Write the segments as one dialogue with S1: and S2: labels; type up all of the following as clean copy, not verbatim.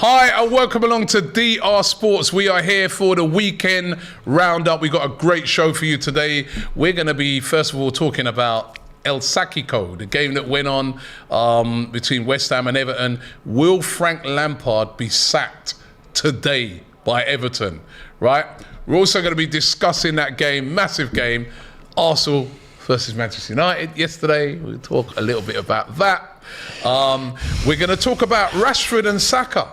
S1: Hi and welcome along to DR Sports. We are here for the weekend roundup. We've got a great show for you today. We're going to be, first of all, talking about El Sáquico, the game that went on between West Ham and Everton. Will Frank Lampard be sacked today by Everton? Right? We're also going to be discussing that game, massive game, Arsenal versus Manchester United yesterday. We'll talk a little bit about that. We're going to talk about Rashford and Saka.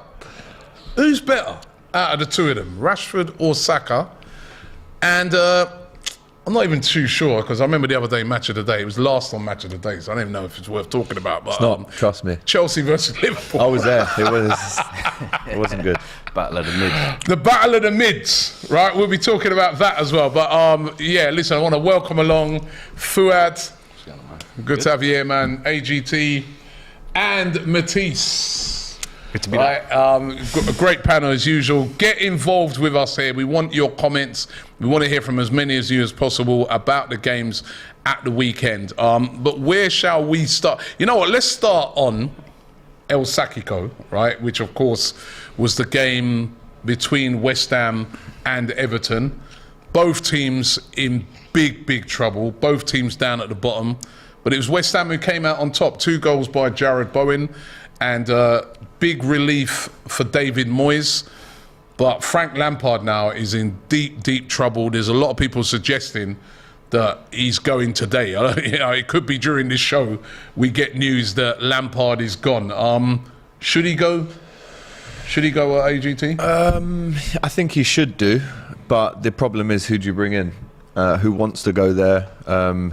S1: Who's better out of the two of them, Rashford or Saka? And I'm not even too sure, because I remember the other day, Match of the Day. It was last on Match of the Day, so I don't even know if it's worth talking about. But
S2: it's not, trust me.
S1: Chelsea versus Liverpool.
S2: I was there. It wasn't good.
S3: Battle of the mids.
S1: The battle of the mids, right? We'll be talking about that as well. But yeah, listen, I want to welcome along Fuad. Good to have you here, man. AGT and Matisse.
S3: Good to be
S1: right, a great panel as usual. Get involved with us here. We want your comments. We want to hear from as many of you as possible about the games at the weekend. But where shall we start? You know what? Let's start on El Sáquico, right? Which of course was the game between West Ham and Everton. Both teams in big trouble. Both teams down at the bottom. But it was West Ham who came out on top. 2 goals by Jared Bowen. And big relief for David Moyes. But Frank Lampard now is in deep trouble. There's a lot of people suggesting that he's going today. You know, it could be during this show we get news that Lampard is gone. Should he go? Should he go at AGT?
S2: I think he should do. But the problem is, who do you bring in? Who wants to go there?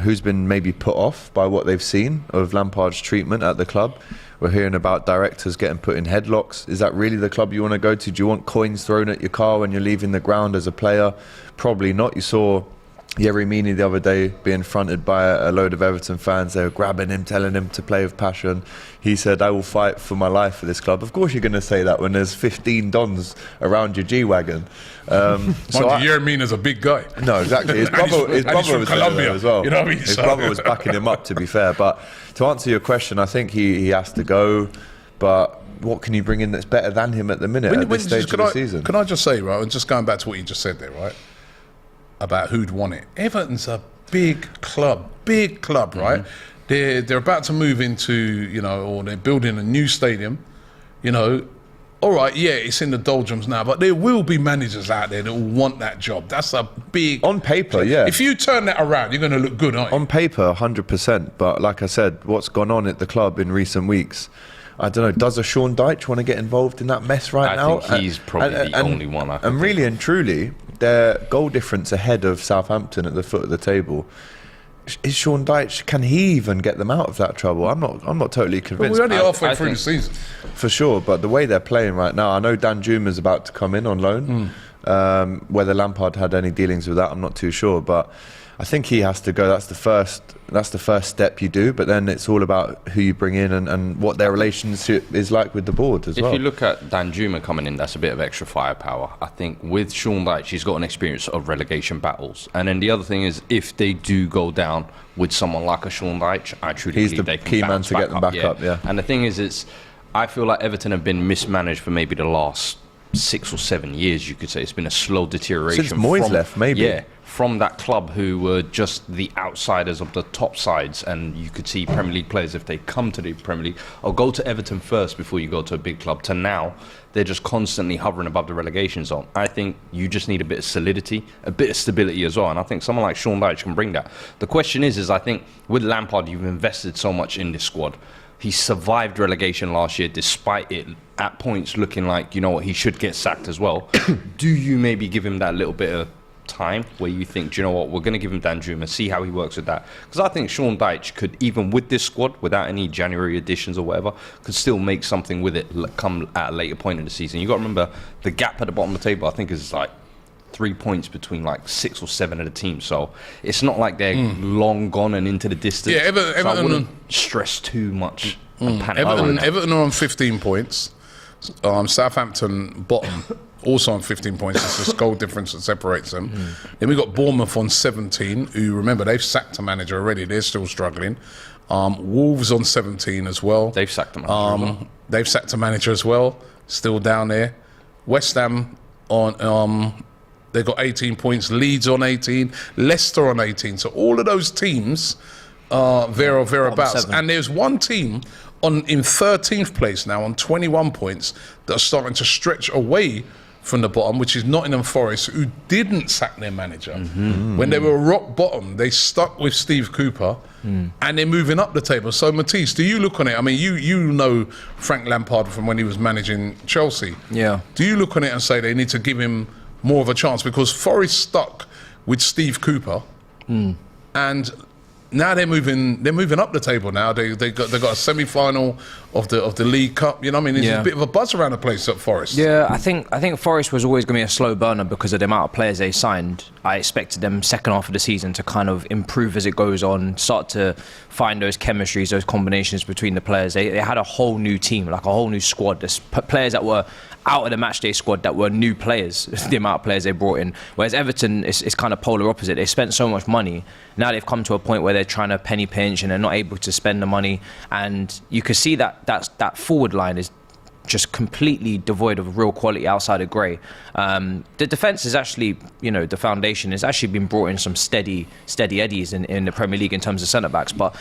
S2: Who's been maybe put off by what they've seen of Lampard's treatment at the club? We're hearing about directors getting put in headlocks. Is that really the club you want to go to? Do you want coins thrown at your car when you're leaving the ground as a player? Probably not. You saw Yerry Meany the other day being fronted by a load of Everton fans. They were grabbing him, telling him to play with passion. He said, I will fight for my life for this club. Of course you're going to say that when there's 15 Dons around your G-Wagon.
S1: Yerry Meany's a big guy.
S2: No, exactly. His brother was
S1: Colombia
S2: as well.
S1: You know what I mean?
S2: His brother was backing him up, to be fair. But to answer your question, I think he has to go. But what can you bring in that's better than him at the minute, at this stage of the season?
S1: Can I just say, right, and just going back to what you just said there, right, about who'd won it. Everton's a big club, right? They're about to move into, you know, or they're building a new stadium, you know. All right, yeah, it's in the doldrums now, but there will be managers out there that will want that job. That's a big...
S2: On paper, yeah.
S1: If you turn that around, you're going to look good, aren't you?
S2: On paper, 100%. But like I said, what's gone on at the club in recent weeks, I don't know, does a Sean Dyche want to get involved in that mess now?
S3: I think he's probably the only one I can
S2: And really and truly, their goal difference ahead of Southampton at the foot of the table. Is Sean Dyche, can he even get them out of that trouble? I'm not totally convinced.
S1: But we're only halfway through the season.
S2: For sure, but the way they're playing right now, I know Dan Juma's about to come in on loan. Whether Lampard had any dealings with that, I'm not too sure, but I think he has to go. That's the first step you do, but then it's all about who you bring in and what their relationship is like with the board as well.
S3: If you look at Dan Juma coming in, that's a bit of extra firepower. I think with Sean Dyche, he's got an experience of relegation battles. And then the other thing is, if they do go down with someone like a Sean Dyche, I truly believe they can
S2: key man to get them back up. Yeah.
S3: And the thing is, I feel like Everton have been mismanaged for maybe the last 6 or 7 years, you could say. It's been a slow deterioration.
S2: Since Moyes left, maybe.
S3: Yeah, from that club who were just the outsiders of the top sides. And you could see Premier League players, if they come to the Premier League, or go to Everton first before you go to a big club, to now, they're just constantly hovering above the relegation zone. I think you just need a bit of solidity, a bit of stability as well. And I think someone like Sean Dyche can bring that. The question is I think with Lampard, you've invested so much in this squad. He survived relegation last year, despite it at points looking like, you know what, he should get sacked as well. Do you maybe give him that little bit of time where you think, do you know what, we're going to give him Dan Juma, see how he works with that? Because I think Sean Dyche could, even with this squad, without any January additions or whatever, could still make something with it come at a later point in the season. You got to remember, the gap at the bottom of the table, I think, is like 3 points between like 6 or 7 of the teams, so it's not like they're long gone and into the distance.
S1: Yeah, Everton,
S3: so I wouldn't stress too much and panic.
S1: Everton are on 15 points. Southampton bottom, also on 15 points. It's just goal difference that separates them. Then we've got Bournemouth on 17, who, remember, they've sacked a manager already. They're still struggling. Wolves on 17 as well.
S3: They've sacked a manager as well.
S1: They've sacked a manager as well. still down there. West Ham on they've got 18 points. Leeds on 18. Leicester on 18. So all of those teams are there or thereabouts. And there's one team in 13th place now on 21 points that are starting to stretch away from the bottom, which is Nottingham Forest, who didn't sack their manager. When they were rock bottom, they stuck with Steve Cooper, and they're moving up the table. So, Matisse, do you look on it? I mean, you know Frank Lampard from when he was managing Chelsea.
S4: Yeah.
S1: Do you look on it and say they need to give him more of a chance? Because Forest stuck with Steve Cooper, and now they're moving up the table now. They got a semi-final of the League Cup. You know what I mean? There's a bit of a buzz around the place at Forest.
S4: Yeah, I think Forest was always going to be a slow burner because of the amount of players they signed. I expected them second half of the season to kind of improve as it goes on, start to find those chemistries, those combinations between the players. They had a whole new team, like a whole new squad. There's players that were out of the matchday squad that were new players, the amount of players they brought in. Whereas Everton is kind of polar opposite. They spent so much money. Now they've come to a point where they're trying to penny pinch and they're not able to spend the money. And you can see that forward line is just completely devoid of real quality outside of Gray. The defence is actually, the foundation has actually been brought in some steady eddies in the Premier League in terms of centre-backs. But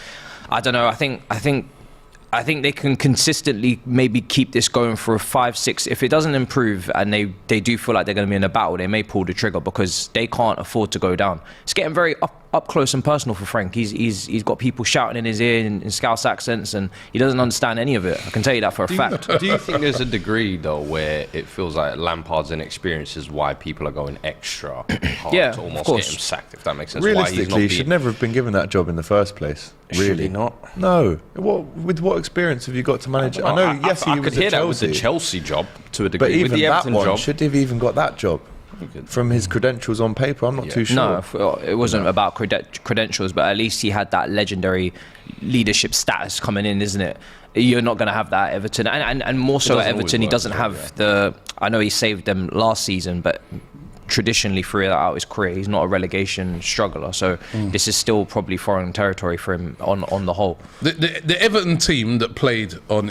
S4: I don't know, I think they can consistently maybe keep this going for a 5-6. If it doesn't improve and they do feel like they're going to be in a battle, they may pull the trigger because they can't afford to go down. It's getting very up close and personal for Frank. He's got people shouting in his ear in Scouse accents and he doesn't understand any of it. I can tell you that for a fact.
S3: Do you think there's a degree, though, where it feels like Lampard's inexperience is why people are going extra hard to almost get him sacked, if that makes sense?
S2: Realistically, he should never have been given that job in the first place.
S3: Should
S2: really
S3: he not?
S2: No. With what experience have you got to manage it? I know, yes, he was
S3: could hear
S2: at
S3: that with
S2: Chelsea.
S3: the Chelsea job to a degree.
S2: But even
S3: with the
S2: that
S3: Everton
S2: one,
S3: job,
S2: should have even got that job? From his credentials on paper, I'm not too sure.
S4: No, it wasn't about credentials, but at least he had that legendary leadership status coming in, isn't it? You're not going to have that at Everton. And more so at Everton, he doesn't have the... I know he saved them last season, but traditionally throughout his career, he's not a relegation struggler. So this is still probably foreign territory for him on the whole.
S1: The Everton team that played on,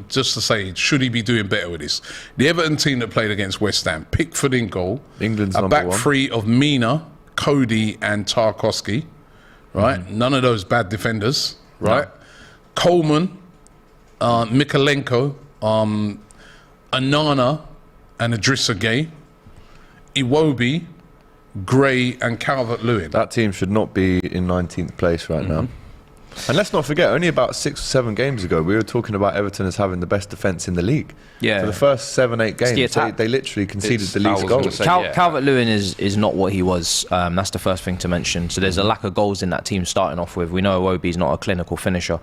S1: just to say, should he be doing better with this? The Everton team that played against West Ham, Pickford in goal,
S2: England's
S1: a
S2: number
S1: back
S2: one.
S1: three of Mina, Cody, and Tarkowski. Right, none of those bad defenders. Right, no. Coleman, Mikalenko, Anana, and Idrissa Gueye. Iwobi, Gray and Calvert-Lewin.
S2: That team should not be in 19th place right now. And let's not forget, only about 6 or 7 games ago, we were talking about Everton as having the best defence in the league.
S4: Yeah.
S2: For the first 7-8 games, they literally conceded the least goals.
S4: Calvert-Lewin is not what he was. That's the first thing to mention. So there's a lack of goals in that team starting off with. We know Iwobi's not a clinical finisher.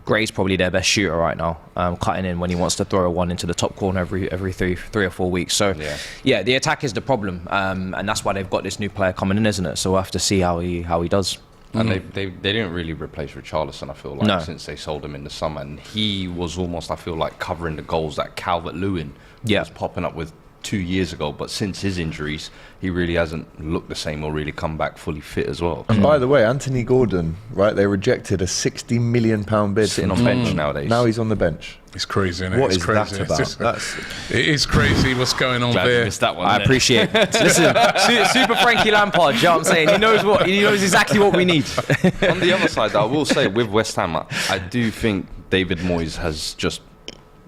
S4: Gray's probably their best shooter right now, cutting in when he wants to throw a one into the top corner every three or 4 weeks. So, the attack is the problem, and that's why they've got this new player coming in, isn't it? So we'll have to see how he does.
S3: And they didn't really replace Richarlison, I feel like, since they sold him in the summer. And he was almost, I feel like, covering the goals that Calvert-Lewin was popping up with 2 years ago. But since his injuries, he really hasn't looked the same or really come back fully fit as well.
S2: And by the way, Anthony Gordon, right, they rejected a £60 million bid.
S3: Sitting on bench nowadays.
S2: Now he's on the bench.
S1: It's crazy, isn't it?
S2: What
S1: it's
S2: is
S1: crazy.
S2: that about?
S1: It is crazy what's going on
S3: Glad
S1: there.
S3: you missed that one.
S4: I appreciate it. Listen, Super Frankie Lampard, you know what I'm saying? He knows exactly what we need.
S3: On the other side, I will say, with West Ham, I do think David Moyes has just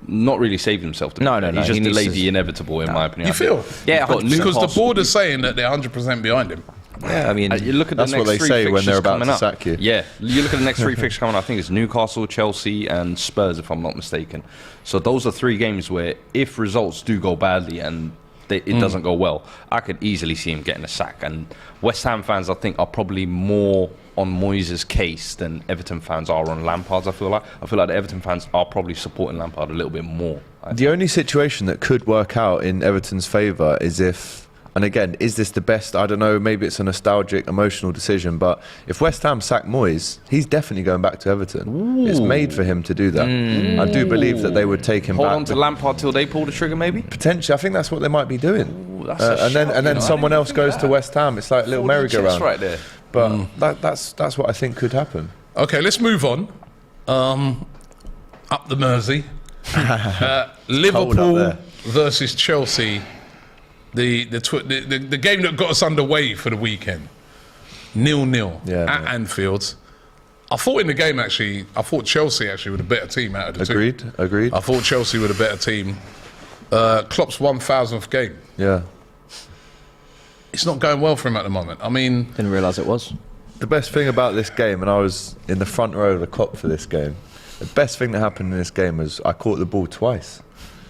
S3: not really saved himself.
S4: No.
S3: He's just delayed the inevitable, in my opinion.
S1: You feel?
S4: Yeah,
S1: because the board is saying that they're 100% behind him.
S4: Yeah, I mean,
S3: you look at
S2: that's
S3: the next
S2: what they
S3: three
S2: say when they're about
S3: coming
S2: to
S3: up.
S2: sack you.
S3: Yeah, you look at the next 3 fixtures coming up. I think it's Newcastle, Chelsea, and Spurs, if I'm not mistaken. So those are 3 games where, if results do go badly and it doesn't go well, I could easily see him getting a sack. And West Ham fans, I think, are probably more on Moyes' case than Everton fans are on Lampard's. I feel like the Everton fans are probably supporting Lampard a little bit more.
S2: The only situation that could work out in Everton's favour is if, and again, is this the best? I don't know, maybe it's a nostalgic, emotional decision, but if West Ham sack Moyes, he's definitely going back to Everton. Ooh. It's made for him to do that. I do believe that they would take him back.
S3: Hold on to Lampard till they pull the trigger, maybe?
S2: Potentially, I think that's what they might be doing.
S3: Ooh,
S2: and then someone else goes to West Ham. It's like a little merry-go-round
S3: right there.
S2: But that's what I think could happen.
S1: Okay, let's move on. Up the Mersey. Liverpool
S2: there.
S1: versus Chelsea, the game that got us underway for the weekend, 0-0 at Anfield. I thought in the game actually, Chelsea actually were the better team out of the two.
S2: Agreed.
S1: I thought Chelsea were the better team. Klopp's 1,000th game.
S2: Yeah.
S1: It's not going well for him at the moment. I mean,
S4: Didn't realise it was.
S2: The best thing about this game, and I was in the front row of the Kop for this game, the best thing that happened in this game was I caught the ball twice.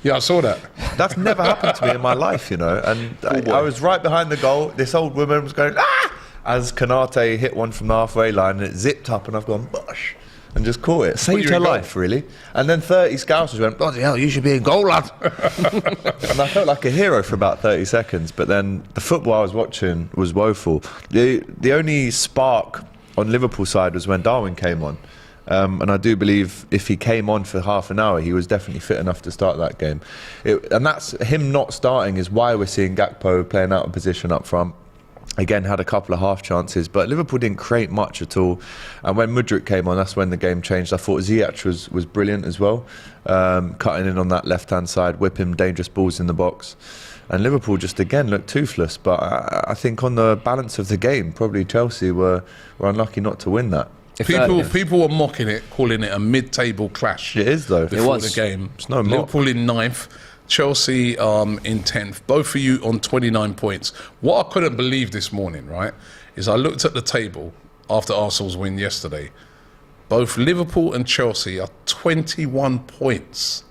S1: yeah, I saw that.
S2: That's never happened to me in my life, you know. And I was right behind the goal. This old woman was going, ah! As Kanate hit one from the halfway line and it zipped up and I've gone, bosh, and just caught it. Saved her life, really. And then 30 Scousers went, bloody hell, you should be in goal, lad. And I felt like a hero for about 30 seconds. But then the football I was watching was woeful. The only spark on Liverpool side was when Darwin came on. And I do believe if he came on for half an hour, he was definitely fit enough to start that game. And that's him not starting is why we're seeing Gakpo playing out of position up front. Again, had a couple of half chances, but Liverpool didn't create much at all. And when Mudryk came on, that's when the game changed. I thought Ziyech was brilliant as well, cutting in on that left-hand side, whipping dangerous balls in the box. And Liverpool just again looked toothless. But I think on the balance of the game, probably Chelsea were unlucky not to win that.
S1: People were mocking it, calling it a mid-table clash.
S2: It is though.
S1: Before the game.
S2: It's no mock.
S1: Liverpool in 9th. Chelsea in 10th, both of you on 29 points. What I couldn't believe this morning, right, is I looked at the table after Arsenal's win yesterday. Both Liverpool and Chelsea are 21 points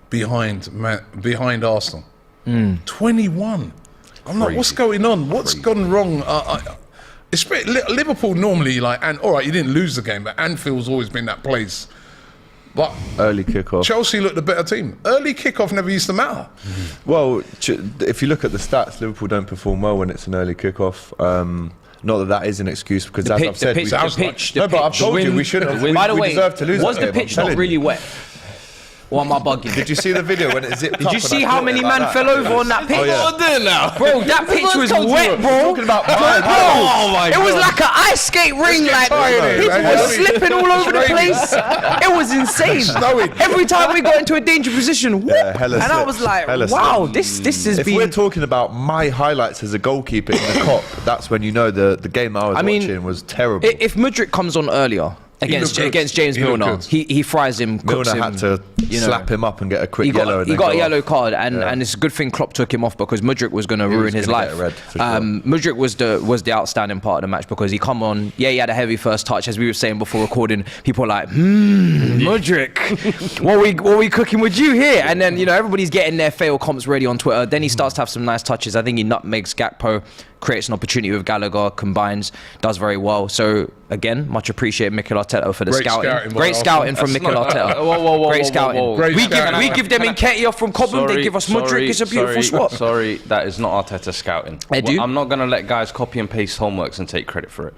S1: behind Arsenal. 21. I'm like, what's going on? What's gone wrong? Liverpool normally, and all right, you didn't lose the game, but Anfield's always been that place. But
S2: early kickoff.
S1: Chelsea looked the better team. Early kickoff never used to matter.
S2: Well, if you look at the stats, Liverpool don't perform well when it's an early kickoff. Not that is an excuse because, as I've said, but I've told you we shouldn't.
S4: By the way,
S2: deserve to lose.
S4: Was the pitch not really wet? Or am I bugging?
S2: Did you see the video when it zipped up?
S4: Did you see how many men fell over on that pitch?
S2: Oh, yeah.
S4: Bro, that pitch was wet, bro.
S2: Talking about
S4: Oh my God. It was like an ice skate ring, like people were slipping all over the place. It was insane. Every time we got into a dangerous position, and I was like, wow, this has been.
S2: If we're talking about my highlights as a goalkeeper in the Kop, that's when you know the game I was watching was terrible.
S4: If Mudryk comes on earlier against James Milner, he fries him, cooks him.
S2: Milner had to slap him up and get a quick yellow.
S4: He got a yellow card, and it's a good thing Klopp took him off because Mudryk was going to ruin his life. Mudryk was the outstanding part of the match because he come on. Yeah, he had a heavy first touch, as we were saying before recording. People were like, Mudryk, what we cooking with you here? And then everybody's getting their fail comps ready on Twitter. Then he starts to have some nice touches. I think he nutmegs Gakpo, creates an opportunity with Gallagher, combines, does very well. So again, much appreciated Mikel Arteta for the scouting. Great scouting from Mikel Arteta. Great scouting. We give them Nketiah from Cobham, they give us Mudryk. It's a beautiful swap.
S3: Sorry, that is not Arteta scouting. I'm not going to let guys copy and paste homeworks and take credit for it.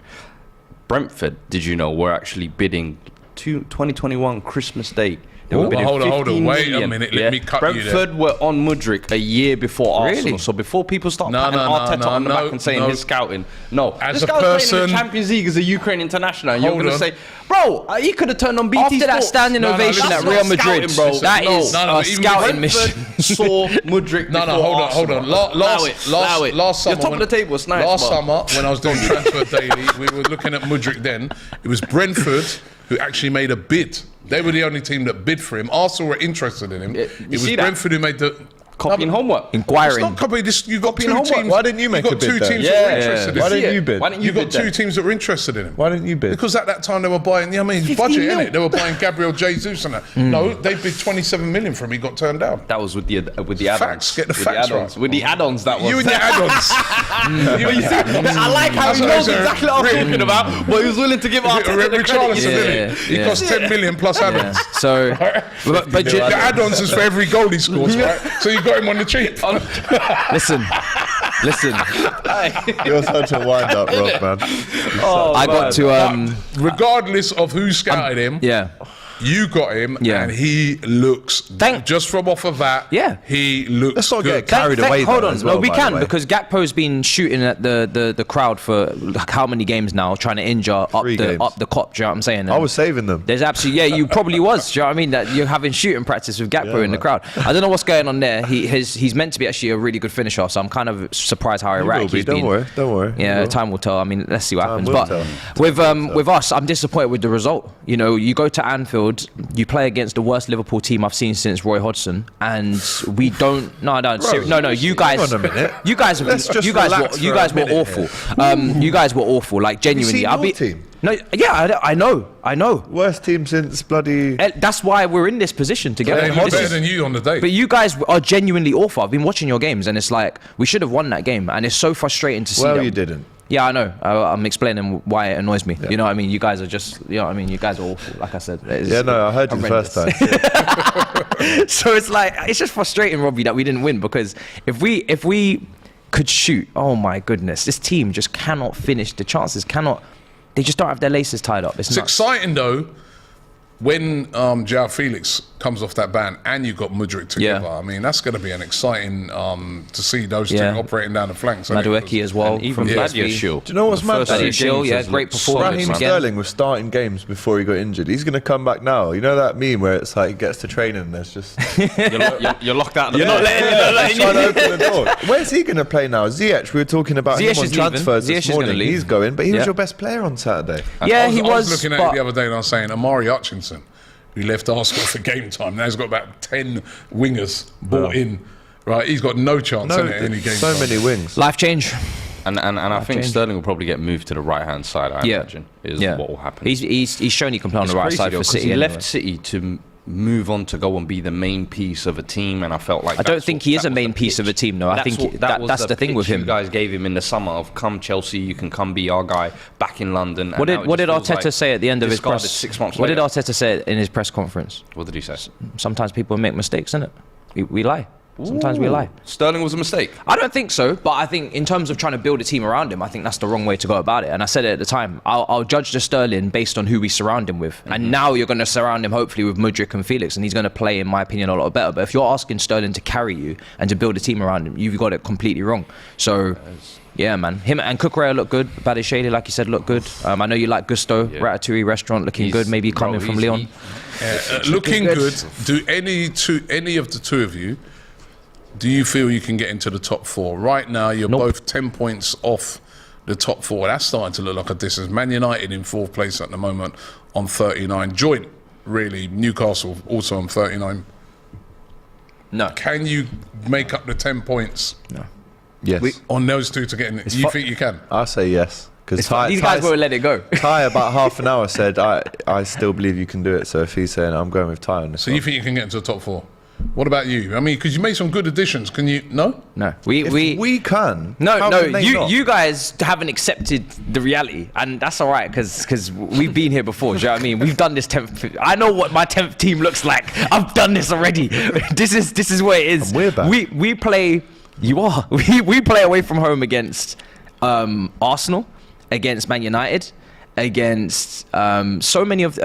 S3: Brentford, did you know, were actually bidding 2021 Christmas Day.
S1: Hold on. Wait a minute. Let me cut you there.
S3: Brentford were on Mudryk a year before Arsenal. So before people start patting Arteta on the back and saying his scouting,
S1: as
S3: this
S1: a
S3: guy was
S1: person
S3: playing in the Champions League as a Ukraine international, and you're going to say, bro, he could have turned on BT
S4: after that standing ovation at Real Madrid, bro. That is a scouting mission.
S3: Saw Mudryk.
S1: Hold on. Last summer,
S3: you're top of the table. It's nice.
S1: Last summer, when I was doing Transfer Daily, we were looking at Mudryk. Then it was Brentford who actually made a bid. They were the only team that bid for him. Arsenal were interested in him. It was Brentford who made the
S3: copying homework.
S4: Inquiring.
S1: It's not copying. You got two teams.
S2: Why didn't you make a bid?
S1: You got two teams that were interested in him.
S2: Why didn't you bid?
S1: You got two teams that were interested in him.
S2: Why didn't you bid?
S1: Because at that time they were buying. Budget, innit? They were buying Gabriel Jesus and that. No, they bid 27 million for him. He got turned down.
S3: That was with the add-ons.
S1: Facts. Get the facts right.
S3: With the add-ons, that was.
S1: You and your add-ons.
S3: I like how he knows exactly what I'm talking about, but he was willing to give Arteta the credit.
S1: He cost 10 million plus add-ons.
S4: So,
S1: but the add-ons is for every goal he scores, right? So you got him on the cheap.
S4: Listen, Listen,
S2: You're such a wind-up, Rob, man.
S4: I got to
S1: Regardless of who scouted him,
S4: yeah.
S1: you got him,
S4: Yeah.
S1: and he looks just from off of that.
S4: Yeah.
S1: He looks
S2: Let's not
S1: good.
S2: get carried away.
S4: Hold
S2: though,
S4: on,
S2: as well,
S4: no, we
S2: by the
S4: can
S2: way.
S4: because Gakpo's been shooting at the crowd for like how many games now, trying to injure up
S2: 3 games.
S4: the cop. Do you know what I'm saying?
S2: I was saving them.
S4: There's absolutely you probably was. Do you know what I mean? That you're having shooting practice with Gakpo in the crowd. I don't know what's going on there. He's meant to be actually a really good finisher, so I'm kind of surprised how erratic he's been.
S2: Don't worry.
S4: Yeah, time will tell. I mean, let's see what happens.
S2: will
S4: But
S2: tell.
S4: with us, I'm disappointed with the result. You know, you go to Anfield, you play against the worst Liverpool team I've seen since Roy Hodgson, and we don't. No. You guys.
S2: Hang on a minute.
S4: You guys were awful. You guys were awful. Like genuinely,
S2: seen your team?
S4: No, yeah, I know.
S2: Worst team since bloody.
S4: That's why we're in this position together.
S1: They look better than you on the day.
S4: But you guys are genuinely awful. I've been watching your games, and it's like we should have won that game, and it's so frustrating to see.
S2: Well,
S4: that.
S2: you didn't.
S4: Yeah, I know. I'm explaining why it annoys me. Yeah. You know what I mean? You guys are just, you know what I mean? You guys are awful, like I said.
S2: Yeah, no, I heard you the first time.
S4: So it's like, it's just frustrating, Robbie, that we didn't win because if we could shoot, oh my goodness, this team just cannot finish. The chances they just don't have their laces tied up. It's nuts.
S1: exciting though when João Felix comes off that ban and you've got Mudryk together.
S4: Yeah.
S1: I mean, that's going to be an exciting to see those two
S4: Yeah.
S1: operating down the flanks.
S4: Madueke as well.
S3: And even
S4: from
S3: Badia
S4: PSV.
S3: Shield.
S2: Do you know what's mad?
S4: Badia Shield, yeah, great performance.
S2: Raheem
S4: again.
S2: Sterling was starting games before he got injured. He's going to come back now. You know that meme where it's like he gets to training and there's just
S3: You're locked out of the
S2: You're
S3: box.
S2: trying to open the door. Where's he going to play now? Ziyech, we were talking about
S4: Ziyech
S2: him on
S4: is leaving.
S2: transfers
S4: Ziyech
S2: this
S4: is gonna
S2: morning.
S4: leave.
S2: He's going, but he was
S4: Yeah.
S2: your best player on Saturday.
S4: Yeah,
S1: I was looking at it
S4: but-
S1: the other day and I was saying Amari Hutchinson, who left Arsenal for game time. Now he's got about 10 wingers bought in. Right, he's got no chance in any game
S2: so
S1: time.
S2: many wings.
S4: Life change.
S3: And I think
S4: changed.
S3: Sterling will probably get moved to the right hand side. I imagine is what will happen.
S4: He's shown he can play on
S3: It's
S4: the right
S3: crazy
S4: side
S3: though,
S4: for
S3: 'cause
S4: City.
S3: He
S4: anyway.
S3: left City to move on to go and be the main piece of a team, and I felt like
S4: I don't think he is a main piece of a team, though. I think that's the thing with him.
S3: You guys gave him in the summer of come Chelsea, you can come be our guy back in London.
S4: What did Arteta say at the end of his press?
S3: 6 months
S4: What
S3: later.
S4: did Arteta say in his press conference?
S3: What did he say?
S4: Sometimes people make mistakes, innit? We lie. Sometimes we lie.
S3: Sterling was a mistake.
S4: I don't think so, but I think in terms of trying to build a team around him, I think that's the wrong way to go about it. And I said it at the time. I'll judge the Sterling based on who we surround him with. And now you're going to surround him hopefully with Mudryk and Felix, and he's going to play, in my opinion, a lot better. But if you're asking Sterling to carry you and to build a team around him, you've got it completely wrong. So, yeah, man. Him and Cucurella look good. Badiashile, like you said, look good. I know you like Gusto, Ratatouille restaurant, looking good. Maybe coming from Lyon.
S1: Looking good. Do any of the two of you, do you feel you can get into the top four? Right now, you're both 10 points off the top four. That's starting to look like a distance. Man United in fourth place at the moment on 39. Joint, really. Newcastle also on 39.
S4: No.
S1: Can you make up the 10 points
S2: Yes.
S1: on those two to get in? You think you can?
S2: I say yes. Because
S4: These guys won't let it go.
S2: Ty about half an hour said, I still believe you can do it. So if he's saying, I'm going with Ty on this
S1: So
S2: one.
S1: you think you can get into the top four? What about you? I mean, because you made some good additions. Can you? No?
S4: No.
S2: If we can. how can they not?
S4: You guys haven't accepted the reality, and that's all right because we've been here before. Do you know what I mean? We've done this 10th. I know what my 10th team looks like. I've done this already. This is where it is.
S2: And we're back.
S4: We play. You are. We play away from home against Arsenal, against Man United, against so many of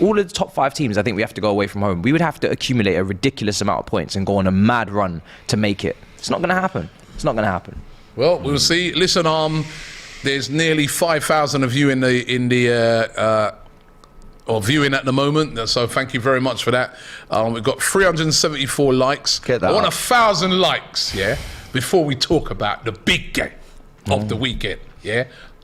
S4: all of the top 5 teams. I think we have to go away from home. We would have to accumulate a ridiculous amount of points and go on a mad run to make it. It's not going to happen. It's not going to happen.
S1: Well, we'll see. Listen, there's nearly 5,000 of you in the or viewing at the moment. So thank you very much for that. We've got 374 likes.
S2: Get that
S1: I want
S2: up.
S1: 1,000 likes, before we talk about the big game of the weekend,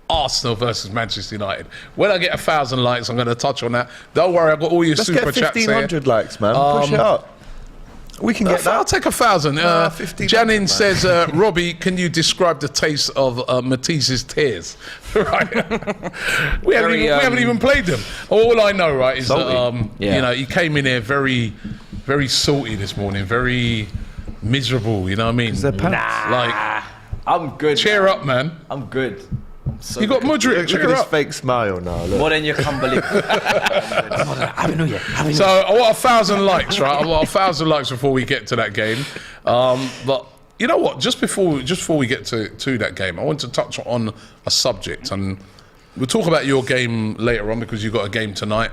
S1: Arsenal versus Manchester United. When I get 1,000 likes, I'm going to touch on that. Don't worry, I've got all your
S2: Let's
S1: super
S2: get
S1: chats here.
S2: 1,500 likes, man. Push it up. We can get that.
S1: I'll take 1,000.
S2: 1,500,
S1: Janin
S2: man.
S1: says, Robbie, can you describe the taste of Matisse's tears? Right. we haven't even played them. All I know, right, is that he came in here very, very salty this morning, very miserable. You know what I mean? Like,
S4: I'm good.
S1: cheer up, man.
S4: I'm good. So
S1: You got Mudryk.
S2: Look
S1: Cheer
S2: at this
S1: up.
S2: fake smile now. Look.
S4: more than you can believe. Happy New Year. Happy New
S1: So I want 1,000 likes, right? I want 1,000 likes before we get to that game. But You know what? Just before we get to that game, I want to touch on a subject, and we'll talk about your game later on because you've got a game tonight.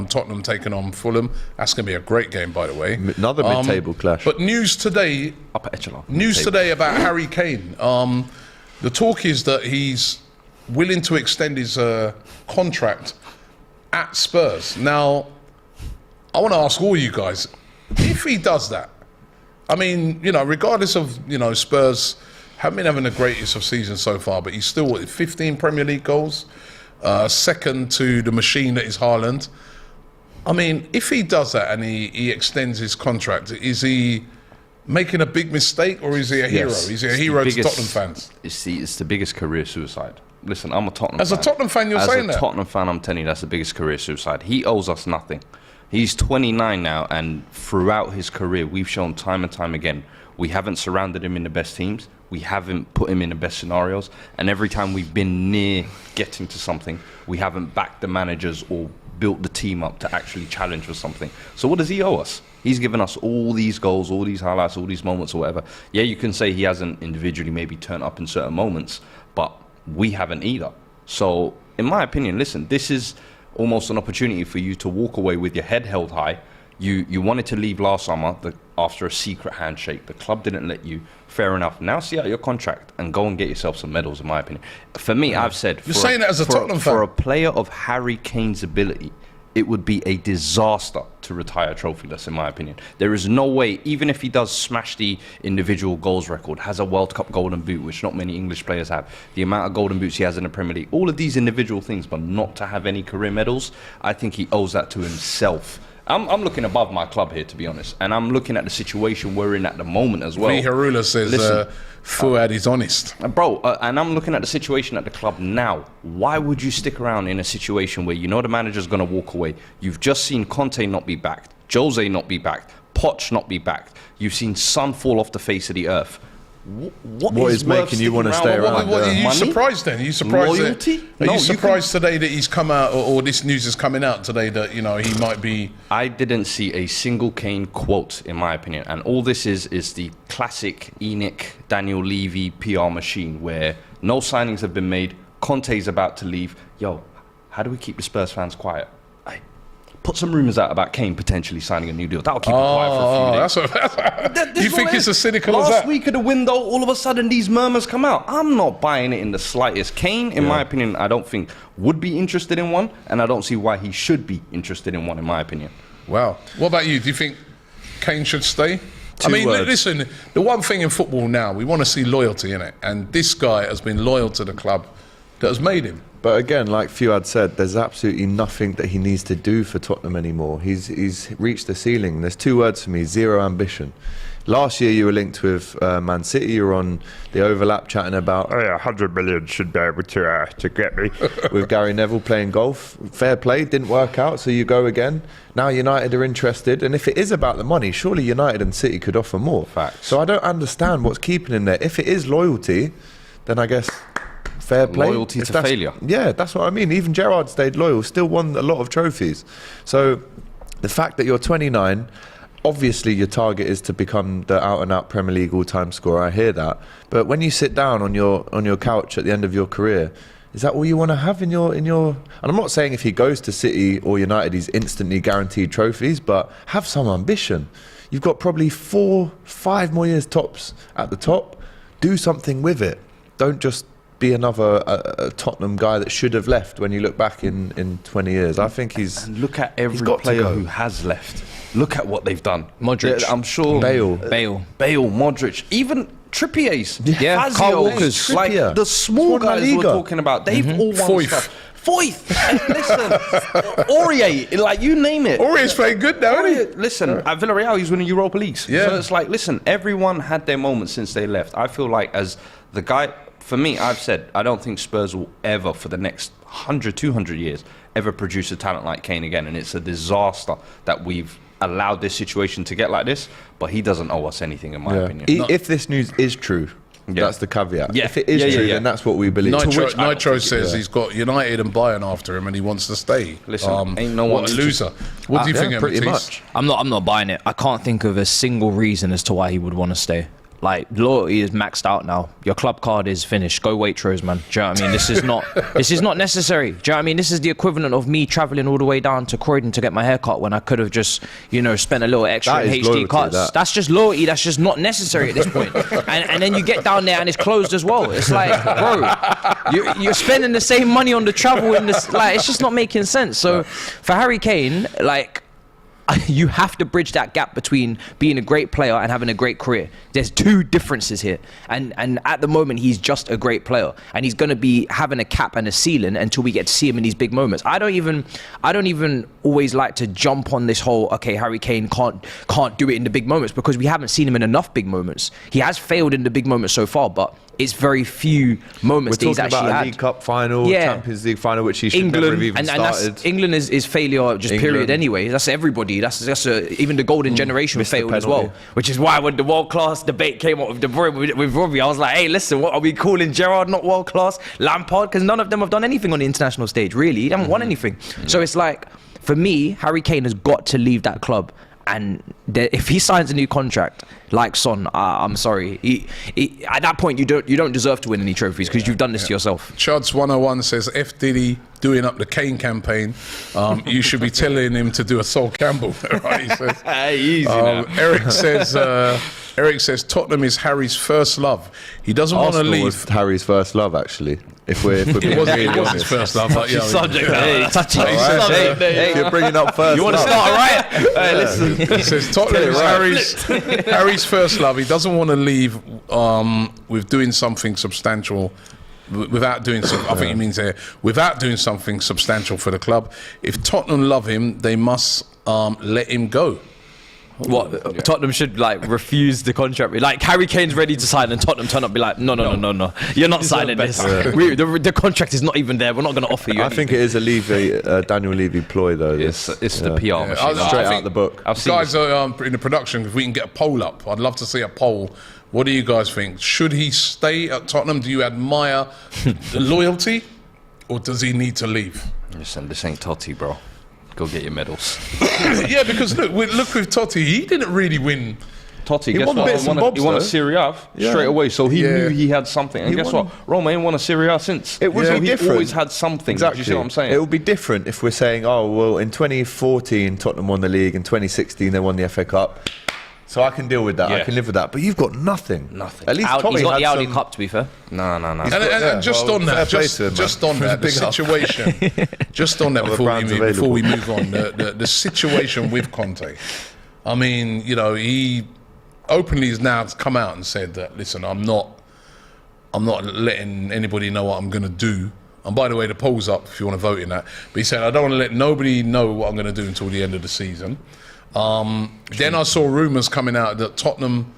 S1: Tottenham taking on Fulham. That's going to be a great game, by the way.
S2: Another mid-table clash.
S1: But news today.
S3: Upper echelon.
S1: News today about Harry Kane. The talk is that he's willing to extend his contract at Spurs. Now, I want to ask all you guys, if he does that, I mean, regardless of, Spurs haven't been having the greatest of seasons so far, but he's still 15 Premier League goals, second to the machine that is Haaland. I mean, if he does that and he extends his contract, is he making a big mistake or is he a hero? Is he a hero to Tottenham fans?
S3: It's the biggest career suicide. Listen, I'm a Tottenham fan.
S1: As a Tottenham fan, you're saying that?
S3: As a Tottenham fan, I'm telling you, that's the biggest career suicide. He owes us nothing. He's 29 now, and throughout his career, we've shown time and time again, we haven't surrounded him in the best teams. We haven't put him in the best scenarios. And every time we've been near getting to something, we haven't backed the managers or built the team up to actually challenge for something. So what does he owe us? He's given us all these goals, all these highlights, all these moments or whatever. Yeah, you can say he hasn't individually maybe turned up in certain moments, but we haven't either. So, in my opinion, listen, this is almost an opportunity for you to walk away with your head held high. You wanted to leave last summer after a secret handshake. The club didn't let you. Fair enough. Now see out your contract and go and get yourself some medals, in my opinion. For me, I've said...
S1: You're saying that as a Tottenham fan?
S3: For a player of Harry Kane's ability, it would be a disaster to retire trophyless, in my opinion. There is no way, even if he does smash the individual goals record, has a World Cup golden boot, which not many English players have, the amount of golden boots he has in the Premier League, all of these individual things, but not to have any career medals, I think he owes that to himself. I'm looking above my club here, to be honest, and I'm looking at the situation we're in at the moment as well.
S1: Harula says Fuad is honest.
S3: Bro, and I'm looking at the situation at the club now. Why would you stick around in a situation where you know the manager's going to walk away? You've just seen Conte not be backed, Jose not be backed, Poch not be backed. You've seen Son fall off the face of the earth. What is
S2: making you want to stay around?
S1: Are you
S3: Money?
S1: Surprised then? Are you surprised?
S3: Loyalty?
S1: Are you surprised today that he's come out, or this news is coming out today that he might be?
S3: I didn't see a single Kane quote, in my opinion, and all this is the classic ENIC, Daniel Levy PR machine where no signings have been made. Conte's about to leave. Yo, how do we keep the Spurs fans quiet? Put some rumours out about Kane potentially signing a new deal. That'll keep it quiet for a few days.
S1: You think it's as cynical as that?
S3: Last week of the window, all of a sudden these murmurs come out. I'm not buying it in the slightest. Kane, in my opinion, I don't think would be interested in one, and I don't see why he should be interested in one, in my opinion.
S1: Wow. What about you? Do you think Kane should stay?
S2: Words.
S1: Listen, the one thing in football now, we want to see loyalty in it, and this guy has been loyal to the club that has made him.
S2: But again, like Fuad said, there's absolutely nothing that he needs to do for Tottenham anymore. He's reached the ceiling. There's two words for me: zero ambition. Last year you were linked with Man City. You were on the overlap chatting about 100 million should be able to get me. With Gary Neville playing golf. Fair play, didn't work out, so you go again. Now United are interested, and if it is about the money, surely United and City could offer more.
S3: Facts.
S2: So I don't understand what's keeping him there. If it is loyalty, then I guess... fair play.
S3: Loyalty to failure.
S2: Yeah, that's what I mean. Even Gerrard stayed loyal, still won a lot of trophies. So the fact that you're 29, obviously your target is to become the out-and-out Premier League all-time scorer. I hear that. But when you sit down on your couch at the end of your career, is that all you want to have in your? And I'm not saying if he goes to City or United, he's instantly guaranteed trophies, but have some ambition. You've got probably 4-5 more years tops at the top. Do something with it. Don't just be another a Tottenham guy that should have left when you look back in 20 years. I think he's...
S3: And look at every player who has left. Look at what they've done.
S4: Modric.
S3: I'm sure...
S4: Bale,
S3: Modric. Even Trippier's.
S4: Yeah,
S3: Fazio,
S4: Carl Walker's.
S3: Like the small guys we're talking about. They've all won stuff. Foyth. Listen, Aurier, like you name it.
S1: Aurier's playing good now, isn't he?
S3: Listen, at Villarreal, he's winning Europa Leagues.
S1: Yeah.
S3: So it's like, listen, everyone had their moments since they left. I feel like as the guy... For me, I've said, I don't think Spurs will ever, for the next 100, 200 years, ever produce a talent like Kane again. And it's a disaster that we've allowed this situation to get like this. But he doesn't owe us anything, in my opinion.
S2: If this news is true, that's the caveat.
S3: Yeah.
S2: If it is true, then that's what we believe.
S1: Nitro says he's got United and Bayern after him and he wants to stay.
S3: Listen, ain't no one...
S1: What a loser. What do you think,
S2: pretty
S1: Matisse?
S2: much.
S4: I'm not buying it. I can't think of a single reason as to why he would want to stay. Like, loyalty is maxed out now. Your club card is finished. Go Waitrose, man. Do you know what I mean? This is not necessary. Do you know what I mean? This is the equivalent of me travelling all the way down to Croydon to get my hair cut when I could have just, spent a little extra in HD cuts. That's just loyalty. That's just not necessary at this point. And then you get down there and it's closed as well. It's like, bro, you're spending the same money on the travel in this. Like, it's just not making sense. So for Harry Kane, like, you have to bridge that gap between being a great player and having a great career. There's two differences here, and at the moment he's just a great player, and he's going to be having a cap and a ceiling until we get to see him in these big moments. I don't even always like to jump on this whole Harry Kane can't do it in the big moments, because we haven't seen him in enough big moments. He has failed in the big moments so far, but it's very few moments that he's actually had.
S2: We're talking about a League Cup final, Champions League final, which he should never have even started.
S4: England is failure just period anyway. That's everybody. That's even the golden generation failed as well. Which is why when the world class debate came up with De Bruyne with Robbie, I was like, hey, listen, what are we calling Gerrard not world class? Lampard? Because none of them have done anything on the international stage, really. They haven't won anything. So it's like, for me, Harry Kane has got to leave that club. And if he signs a new contract like Son, I'm sorry. He, at that point, you don't deserve to win any trophies, because you've done this to yourself.
S1: Chuds 101 says, F Diddy doing up the Kane campaign. You should be telling him to do a Sol Campbell. Right? He says.
S3: Easy now.
S1: Eric says Tottenham is Harry's first love. He doesn't want to leave.
S2: Was Harry's first love, actually. If we're being really
S1: it was
S2: honest.
S1: his first love. But,
S3: Subject.
S4: Touchy
S2: Right. Hey, you're bringing up first.
S3: You want to
S2: love.
S3: start right? Hey, listen.
S1: He says Tottenham is Harry's first love. He doesn't want to leave with doing something substantial. Without doing something, I think he means there, without doing something substantial for the club. If Tottenham love him, they must let him go.
S4: What Tottenham should refuse the contract? Like, Harry Kane's ready to sign, and Tottenham turn up and be like, no, you're not signing this. The contract is not even there. We're not going to offer you.
S2: I think it is a Daniel Levy ploy, though.
S3: It's the PR machine.
S2: Straight out the book.
S1: Guys are in the production. If we can get a poll up, I'd love to see a poll. What do you guys think? Should he stay at Tottenham? Do you admire the loyalty, or does he need to leave?
S3: Listen, this ain't Totti, bro. Go get your medals.
S1: Yeah, because look with Totti, he didn't really win.
S3: Totti,
S2: He
S3: guess
S2: won
S3: what?
S2: bits and bobs,
S3: He won a
S2: though.
S3: Serie A
S2: Yeah.
S3: straight away, so he
S1: Yeah.
S3: knew he had something. And
S2: He
S3: guess
S2: won.
S3: what? Roma ain't won a Serie A since.
S2: It would
S3: So
S2: be
S3: he
S2: different.
S3: always had something.
S2: Exactly.
S3: Do you see what I'm saying?
S2: It would be different if we're saying, oh, well, in 2014, Tottenham won the league. In 2016, they won the FA Cup. So I can deal with that.
S3: Yeah.
S2: I can live with that. But you've got nothing.
S3: Nothing.
S2: At least
S4: He's
S2: Tommy
S4: got
S2: had
S4: the Audi
S2: some...
S4: Cup, to be fair.
S3: No.
S1: And just
S2: well,
S1: on that,
S2: fair play to him,
S1: just
S2: man.
S1: on that, the
S2: Big up.
S1: situation. Just on that,
S2: All the
S1: before
S2: brands
S1: we
S2: available.
S1: move on, the situation with Conte. I mean, he openly has now come out and said that, listen, I'm not letting anybody know what I'm going to do. And by the way, the poll's up if you want to vote in that. But he said, I don't want to let nobody know what I'm going to do until the end of the season. Then I saw rumours coming out that Tottenham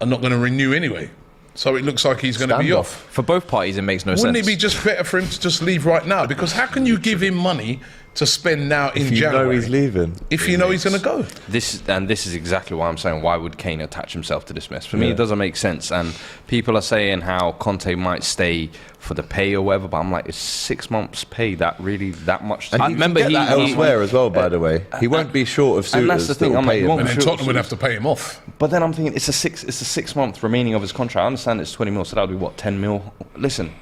S1: are not going to renew anyway. So it looks like he's going to be off.
S4: For both parties, it makes no sense.
S1: Wouldn't it be just better for him to just leave right now? Because how can you give him money to spend now in
S2: If you
S1: January?
S2: know he's leaving.
S1: If you know he's going to go.
S3: This is exactly why I'm saying, why would Kane attach himself to this mess? For me, it doesn't make sense. And people are saying how Conte might stay for the pay or whatever, but I'm like, is 6 months pay that much?
S2: And
S4: I
S2: you
S4: remember
S2: can get that elsewhere as well, by the way. He won't be short of suitors
S3: and that's the thing,
S2: that will
S3: I'm like,
S2: pay
S3: he
S2: him.
S3: won't
S1: And then
S3: Sure,
S1: Tottenham would
S3: sure.
S1: have to pay him off.
S3: But then I'm thinking it's a 6 month remaining of his contract. I understand it's 20 mil, so that would be what, 10 mil? Listen,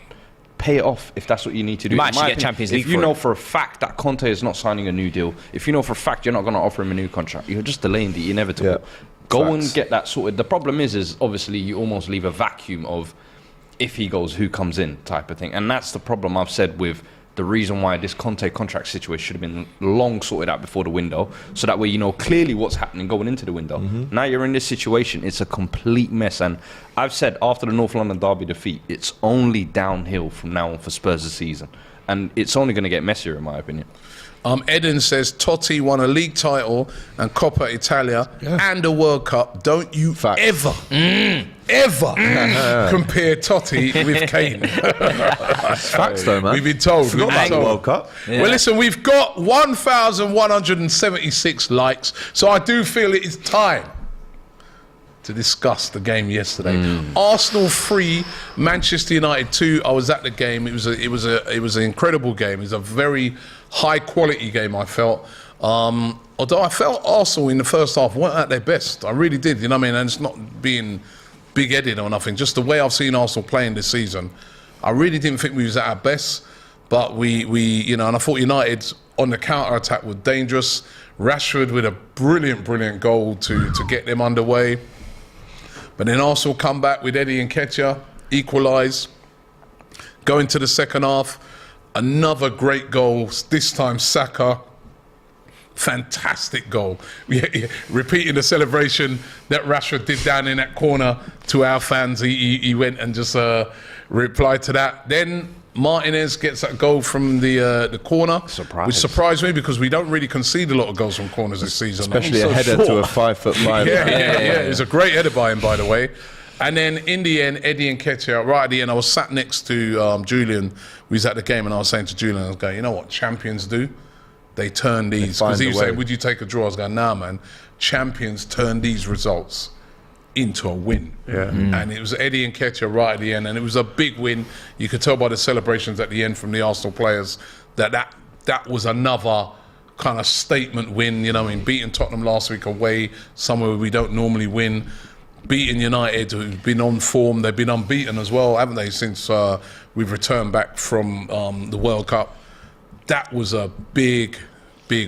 S3: pay it off if that's what you need to do.
S4: might
S3: In
S4: actually
S3: my
S4: get
S3: opinion,
S4: Champions
S3: if
S4: League
S3: you
S4: for
S3: know
S4: it.
S3: for a fact that Conte is not signing a new deal, if you know for a fact you're not going to offer him a new contract, you're just delaying the inevitable.
S2: Yeah.
S3: Go
S2: Facts.
S3: and get that sorted. The problem is obviously you almost leave a vacuum of if he goes, who comes in type of thing. And that's the problem I've said with the reason why this Conte contract situation should have been long sorted out before the window, so that way you know clearly what's happening going into the window. Now you're in this situation, it's a complete mess. And I've said after the North London derby defeat, it's only downhill from now on for Spurs this season. And it's only going to get messier in my opinion.
S1: Eden says Totti won a league title and Coppa Italia and a World Cup. Don't you
S2: Facts.
S1: ever compare Totti with Kane.
S2: Facts, though, man.
S1: We've been told.
S2: Forgot
S1: We've
S2: about
S1: been
S2: the
S1: told.
S2: World Cup.
S1: Well, listen, we've got 1,176 likes, so I do feel it is time to discuss the game yesterday. Arsenal 3, Manchester United 2. I was at the game. It was an incredible game. It was a very high quality game, I felt. Although I felt Arsenal in the first half weren't at their best. I really did, you know what I mean? And it's not being big-headed or nothing. Just the way I've seen Arsenal playing this season, I really didn't think we was at our best. But we and I thought United on the counter-attack were dangerous. Rashford with a brilliant goal to get them underway. But then Arsenal come back with Eddie Nketiah, equalise. Go into the second half, another great goal, this time Saka. Fantastic goal. Repeating the celebration that Rashford did down in that corner to our fans. He went and just replied to that. Then Martinez gets that goal from the corner, which surprised me because we don't really concede a lot of goals from corners this season.
S2: Especially a header to a 5'5".
S1: Yeah. It was a great header by him, by the way. And then in the end, Eddie Nketiah, right at the end, I was sat next to Julian. We was at the game and I was saying to Julian, I was going, you know what champions do? They turn these, because he was saying, would you take a draw? I was going, nah, man. Champions turn these results into a win. And it was Eddie Nketiah right at the end, and it was a big win. You could tell by the celebrations at the end from the Arsenal players that was another kind of statement win. You know, I mean, beating Tottenham last week away, somewhere we don't normally win. Beating United, who've been on form, they've been unbeaten as well, haven't they, since we've returned back from the World Cup. That was a big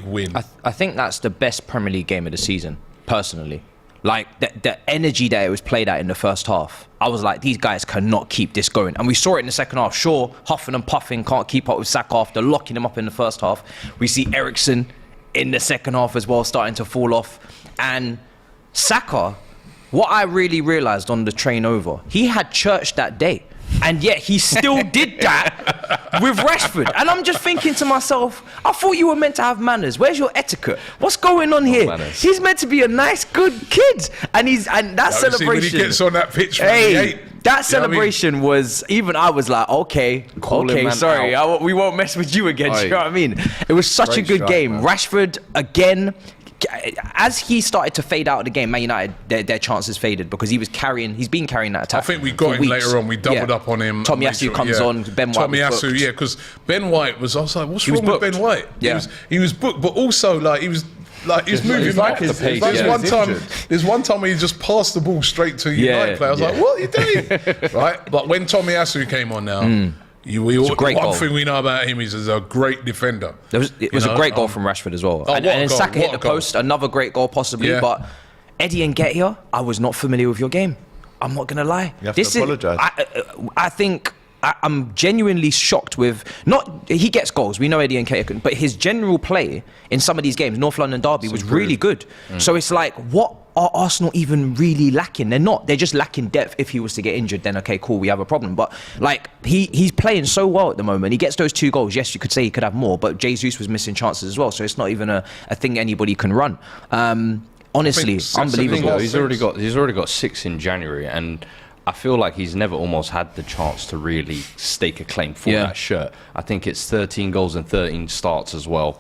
S1: win.
S4: I think that's the best Premier League game of the season, personally. Like, the energy that it was played at in the first half, I was like, these guys cannot keep this going. And we saw it in the second half. Sure, huffing and puffing, can't keep up with Saka after locking him up in the first half. We see Eriksen in the second half as well, starting to fall off. And Saka, what I really realised on the train over, he had church that day. And yet he still did that with Rashford. And I'm just thinking to myself, I thought you were meant to have manners. Where's your etiquette? What's going on here?
S3: Manners.
S4: He's meant to be a nice, good kid. And that celebration.
S1: When he gets on that pitch, man,
S4: that celebration was, even I was like, okay, sorry, we won't mess with you again. Do you know what I mean? It was such a good game. Man. Rashford, again, as he started to fade out of the game, Man United, their chances faded because he's been carrying that attack.
S1: I think we got him later on. We doubled up on him.
S4: Tomiyasu comes on. Ben White.
S1: Tomiyasu, because Ben White was. I was like, what's wrong with Ben White?
S4: Yeah.
S1: He was booked, but also he was moving
S2: like
S1: off
S2: his
S1: the pace.
S2: pace.
S1: There's one time where he just passed the ball straight to a United player. I was like, what are you doing? Right? But when Tomiyasu came on now. One thing we know about him is he's a great defender.
S4: It was a great goal from Rashford as well. And then Saka hit the post, another great goal possibly. Yeah. But Eddie Nketiah, I was not familiar with your game. I'm not going to lie.
S2: You have to apologise.
S4: I think I'm genuinely shocked with, he gets goals, we know Eddie Nketiah can, but his general play in some of these games, North London Derby, was really good. So it's like, what are Arsenal even really lacking? They're just lacking depth. If he was to get injured, then okay, cool, we have a problem. But like, he's playing so well at the moment. He gets those 2 goals. Yes, you could say he could have more, but Jesus was missing chances as well, so it's not even a thing anybody can run. Honestly, unbelievable.
S3: He's already got 6 in January, and I feel like he's never almost had the chance to really stake a claim for that shirt. I think it's 13 goals and 13 starts as well.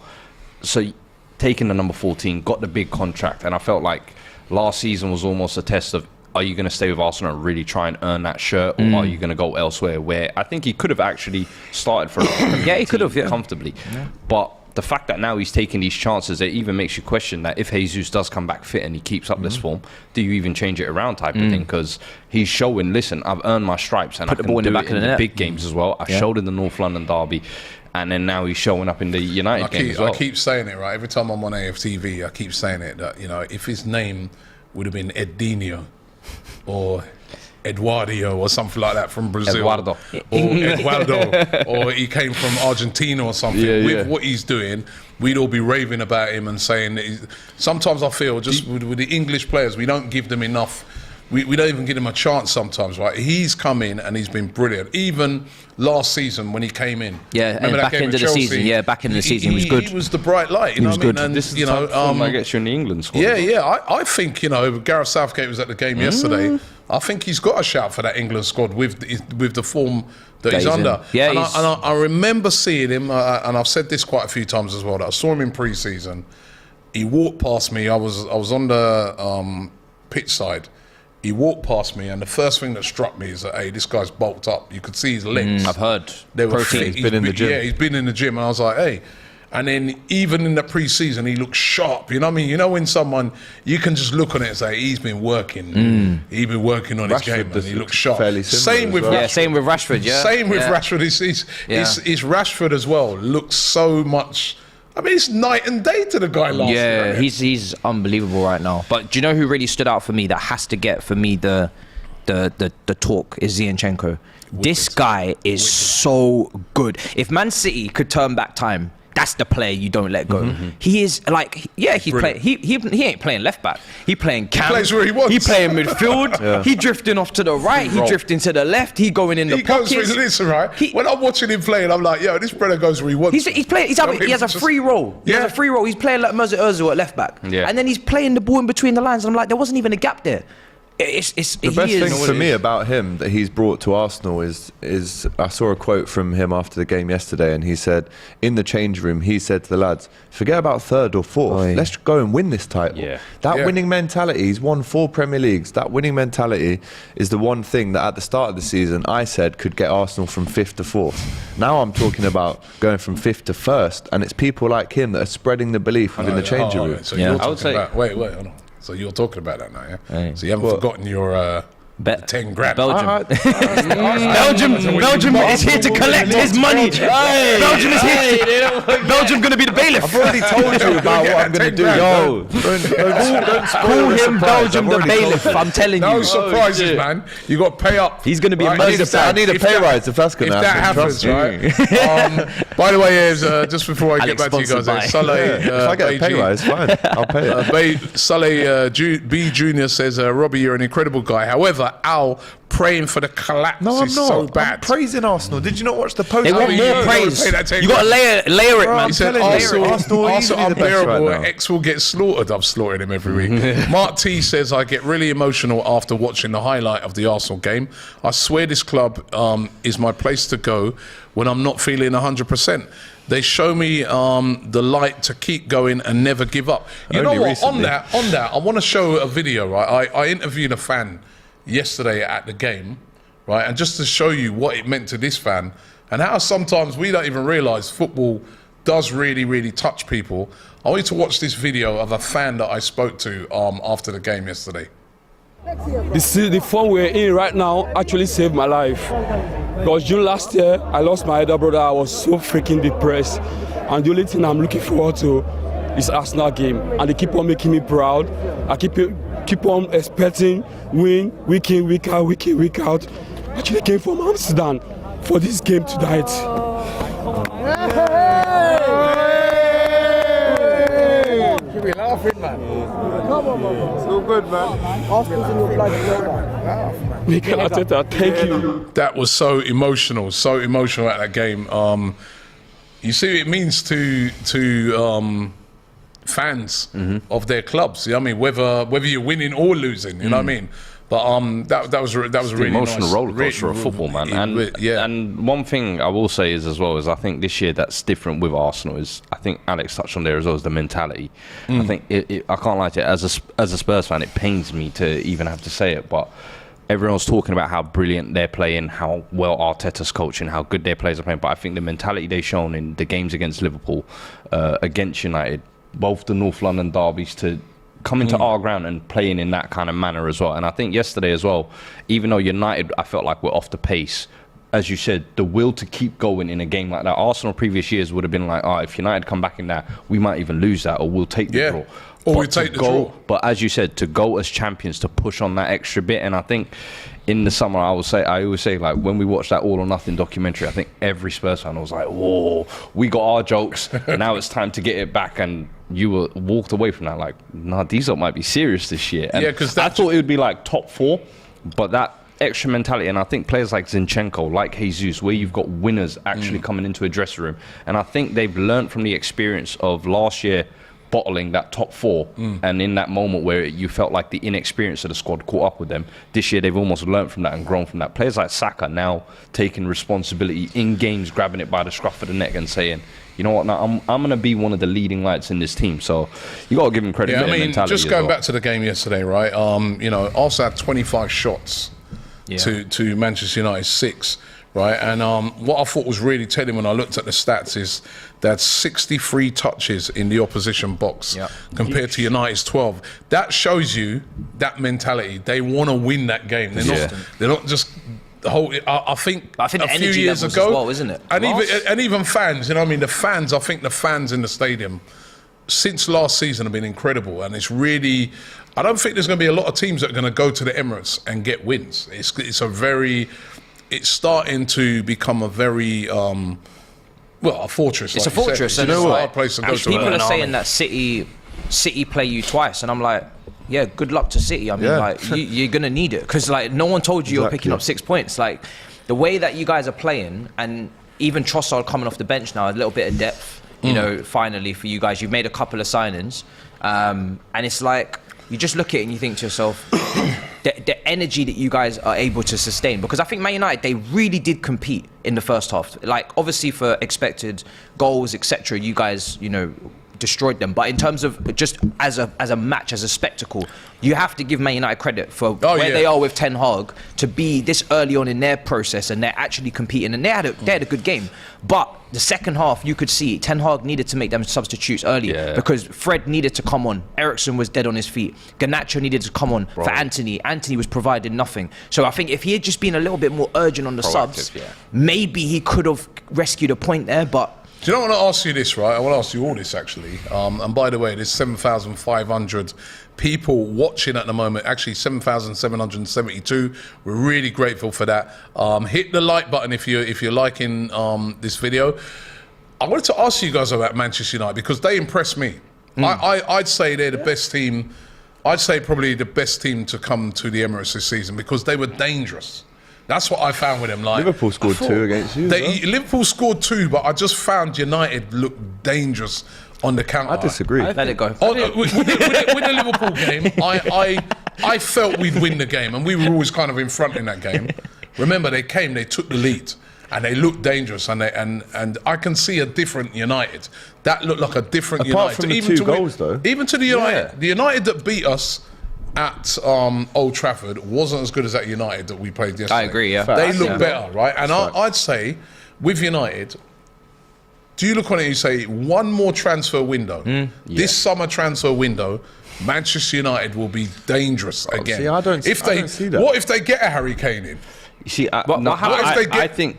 S3: So taking the number 14, got the big contract, and I felt like last season was almost a test of, are you going to stay with Arsenal and really try and earn that shirt, or are you going to go elsewhere? Where I think he could have actually started for
S4: he could have
S3: comfortably. Yeah. But the fact that now he's taking these chances, it even makes you question that if Jesus does come back fit and he keeps up this form, do you even change it around type of thing? Because he's showing, listen, I've earned my stripes and I can do it in the big games as well. I showed in the North London Derby. And then now he's showing up in the United game as well.
S1: I keep saying it, right? Every time I'm on AFTV, I keep saying it, that, if his name would have been Edinho or Eduardo or something like that from Brazil. Eduardo. Or he came from Argentina or something. With what he's doing, we'd all be raving about him and saying that sometimes I feel just with the English players, we don't give them enough. We don't even give him a chance sometimes, right? He's come in and he's been brilliant. Even last season when he came in.
S4: Yeah, and back into the season. Yeah, back in the season he was good.
S1: He was the bright light. You know what I mean? And
S3: this is the type of form that gets you in the England squad.
S1: I think, Gareth Southgate was at the game yesterday. I think he's got a shout for that England squad with the form that he's under.
S4: Yeah,
S1: and I remember seeing him, and I've said this quite a few times as well, that I saw him in pre-season. He walked past me. I was on the pitch side. He walked past me, and the first thing that struck me is that, hey, this guy's bulked up. You could see his legs.
S4: I've heard.
S1: They were
S2: protein.
S1: fit.
S2: He's been in the gym.
S1: Yeah, he's been in the gym, and I was like, hey. And then even in the pre-season, he looks sharp. You know what I mean? You know when someone, you can just look on it and say, he's been working. He's been working on his game and he looks sharp. Same with Rashford.
S4: Yeah, same with Rashford, yeah.
S1: Same with Rashford. It's Rashford as well. Looks so much... I mean, it's night and day to the guy last year.
S4: Yeah, he's unbelievable right now. But do you know who really stood out for me that has to get, for me, the talk is Zinchenko. This guy is so good. If Man City could turn back time, that's the player you don't let go. He is like, he's playing. He ain't playing left back. He playing cam.
S1: He plays where he wants.
S4: He playing midfield. He drifting off to the right. He drifting to the left. He going in the pockets.
S1: He goes with this, right? When I'm watching him play, and I'm like, yo, this brother goes where he wants.
S4: He's playing. He has a free role. He has a free role. He's playing like Mesut Ozil at left back. Yeah. And then he's playing the ball in between the lines. And I'm like, there wasn't even a gap there.
S2: The best thing for me about him that he's brought to Arsenal is I saw a quote from him after the game yesterday, and he said in the change room, he said to the lads, forget about third or fourth, let's go and win this title. That winning mentality, he's won 4 Premier Leagues. That winning mentality is the one thing that at the start of the season I said could get Arsenal from 5th to 4th. Now I'm talking about going from 5th to 1st, and it's people like him that are spreading the belief within the changing room.
S1: So you're talking about, wait, hold on. So you're talking about that now, yeah? So you haven't forgotten your 10 grand.
S4: Belgium. Belgium is here to collect his money. Belgium is here. Belgium going to be the bailiff.
S2: I've already told you about what I'm going to do. Yo, don't
S4: call him Belgium the bailiff. I'm telling you.
S1: No surprises, man. You got to pay up.
S4: He's going to be a mercy.
S2: I need a pay rise if that's going to happen.
S1: If that happens, right? By the way, just before I get back to you guys, Saleh.
S2: If I get a pay rise, fine. I'll pay it.
S1: Saleh B Jr. says, Robbie, you're an incredible guy. However, Al praying for the collapse is so bad.
S2: I'm praising Arsenal. Did you not watch the post?
S4: They want more praise. You got to layer it, man.
S1: He said Arsenal unbearable. X will get slaughtered. I've slaughtered him every week. Mark T says, I get really emotional after watching the highlight of the Arsenal game. I swear this club is my place to go when I'm not feeling 100%. They show me the light to keep going and never give up. You know what? Recently. On that, I want to show a video. Right, I interviewed a fan yesterday at the game, right, and just to show you what it meant to this fan and how sometimes we don't even realise football does really, really touch people. I want you to watch this video of a fan that I spoke to after the game yesterday.
S5: The form we're in right now actually saved my life. Because June last year, I lost my elder brother. I was so freaking depressed. And the only thing I'm looking forward to is Arsenal game. And they keep on making me proud. I keep on expecting win, week in, week out, week in, week out. Actually came from Amsterdam for this game tonight.
S6: You be laughing, man. Come on, man.
S2: So good, man.
S6: Arsenal's in your blood. Laugh, man.
S5: Mikel Arteta, thank you.
S1: That was so emotional at that game. You see what it means to fans of their clubs. You know what I mean? Whether you're winning or losing, you know what I mean? But that was a really
S3: emotional
S1: nice,
S3: roller coaster of football, man. And one thing I will say is as well is I think this year that's different with Arsenal is I think Alex touched on there as well as the mentality. I think I can't lie to you, as a Spurs fan, it pains me to even have to say it, but everyone's talking about how brilliant they're playing, how well Arteta's coaching, how good their players are playing. But I think the mentality they've shown in the games against Liverpool, against United, both the North London derbies, to coming to our ground and playing in that kind of manner as well. And I think yesterday as well, even though United, I felt like we're off the pace, as you said, the will to keep going in a game like that. Arsenal previous years would have been like, if United come back in that, we might even lose that, or we'll take the draw.
S1: Or we take the draw.
S3: But as you said, to go as champions, to push on that extra bit. And I think in the summer, I always say, like, when we watched that All or Nothing documentary, I think every Spurs fan was like, whoa, we got our jokes, and now it's time to get it back. And you were walked away from that like, nah, these lot might be serious this year. And because I thought it would be like top 4, but that extra mentality, and I think players like Zinchenko, like Jesus, where you've got winners actually coming into a dressing room, and I think they've learned from the experience of last year bottling that top 4, and in that moment where you felt like the inexperience of the squad caught up with them, this year they've almost learned from that and grown from that. Players like Saka now taking responsibility in games, grabbing it by the scruff of the neck and saying, you know what, now I'm going to be one of the leading lights in this team. So you got to give him credit for their mentality.
S1: Just going back to the game yesterday, right? Arsenal had 25 shots to Manchester United 6. right? And what I thought was really telling when I looked at the stats is they had 63 touches in the opposition box compared to United's 12. That shows you that mentality. They want to win that game. They're not just the whole. I think
S4: the
S1: a few
S4: energy
S1: years
S4: levels
S1: ago,
S4: as well, isn't it?
S1: And even fans. You know, what I mean, the fans. I think the fans in the stadium since last season have been incredible, and it's really. I don't think there's going to be a lot of teams that are going to go to the Emirates and get wins. It's starting to become a very, a fortress.
S4: It's a fortress, and it's
S1: a
S4: like,
S1: hard place to go to.
S4: People are saying that City play you twice, and I'm like, yeah, good luck to City. I mean, like, you're gonna need it because like no one told you you're picking up 6 points. Like the way that you guys are playing, and even Trossard coming off the bench now, a little bit of depth. You know, finally for you guys, you've made a couple of signings, and it's like. You just look at it and you think to yourself, the energy that you guys are able to sustain. Because I think Man United, they really did compete in the first half. Like, obviously for expected goals, etc., you guys, destroyed them. But in terms of just as a match, as a spectacle, you have to give Man United credit for they are with Ten Hag to be this early on in their process, and they're actually competing. And they had a good game. But the second half, you could see Ten Hag needed to make them substitutes early because Fred needed to come on. Eriksen was dead on his feet. Garnacho needed to come on for Anthony. Anthony was providing nothing. So I think if he had just been a little bit more urgent on the subs, maybe he could have rescued a point there. But
S1: do you know, I want to ask you this, right? I want to ask you all this, actually. And by the way, there's 7,500 people watching at the moment. Actually, 7,772. We're really grateful for that. Hit the like button if you're liking this video. I wanted to ask you guys about Manchester United because they impressed me. I'd say they're the best team. I'd say probably the best team to come to the Emirates this season because they were dangerous. That's what I found with them. Like
S2: Liverpool scored 2 against you.
S1: Liverpool scored 2, but I just found United looked dangerous on the counter.
S2: I disagree.
S4: Let it go.
S1: With the Liverpool game, I felt we'd win the game, and we were always kind of in front in that game. Remember, they took the lead, and they looked dangerous, and I can see a different United. That looked like a different
S2: Apart
S1: United.
S2: from the even 2 goals, though.
S1: Even to the United, the United that beat us at Old Trafford wasn't as good as that United that we played yesterday.
S4: I agree, yeah.
S1: They look better, right? And I'd say, with United, do you look on it and you say, one more transfer window, this summer transfer window, Manchester United will be dangerous again.
S2: See, I don't see that.
S1: What if they get a Harry Kane in?
S3: You see, I think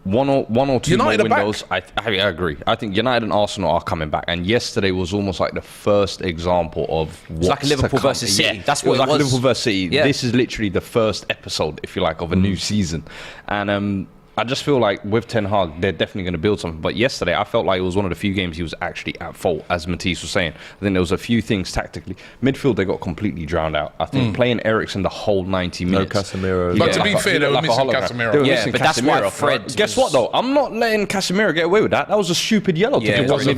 S3: one or two
S1: United
S3: more windows. I agree. I think United and Arsenal are coming back, and yesterday was almost like the first example of what's
S4: like Liverpool versus City. That's what it was.
S3: Like Liverpool versus City.
S4: Yeah.
S3: This is literally the first episode, if you like, of a new season, and I just feel like with Ten Hag, they're definitely going to build something. But yesterday, I felt like it was one of the few games he was actually at fault, as Matisse was saying. I think there was a few things tactically. Midfield, they got completely drowned out. I think playing Eriksen the whole 90 minutes.
S2: No Casemiro.
S1: But to be fair, they were missing Casemiro.
S3: They were missing
S4: but that's
S3: Casemiro.
S4: why Fred
S3: Guess what, though? I'm not letting Casemiro get away with that. That was a stupid yellow to give.
S1: It was a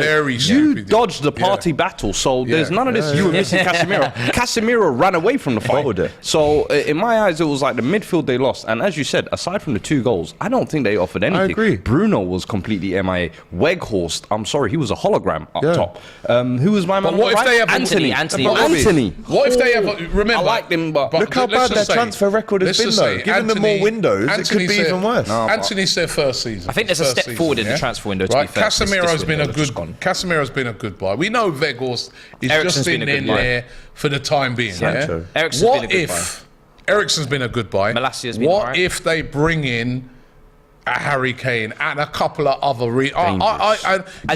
S1: very
S3: You
S1: stupid.
S3: dodged the party battle, so there's none of this. You were missing Casemiro. Casemiro ran away from the fight. So in my eyes, it was like the midfield they lost. And as you said, aside from the 2 goals, I don't think they offered anything.
S2: I agree.
S3: Bruno was completely MIA. Weghorst, I'm sorry, he was a hologram up top. Who was my man?
S1: What if they have
S4: Anthony?
S1: What if they have? Remember,
S3: I like them, but
S2: Look how bad their transfer record has been, though. Given them more windows, it could be even worse.
S1: Anthony's their first season.
S4: I think there's a step forward in the transfer window.
S1: Right, Casemiro's been a good buy. We know Weghorst is just in there for the time being.
S2: Sancho.
S1: What if Eriksen's been a good buy?
S4: Malasia's been
S1: what
S4: right.
S1: if they bring in a Harry Kane and a couple of other you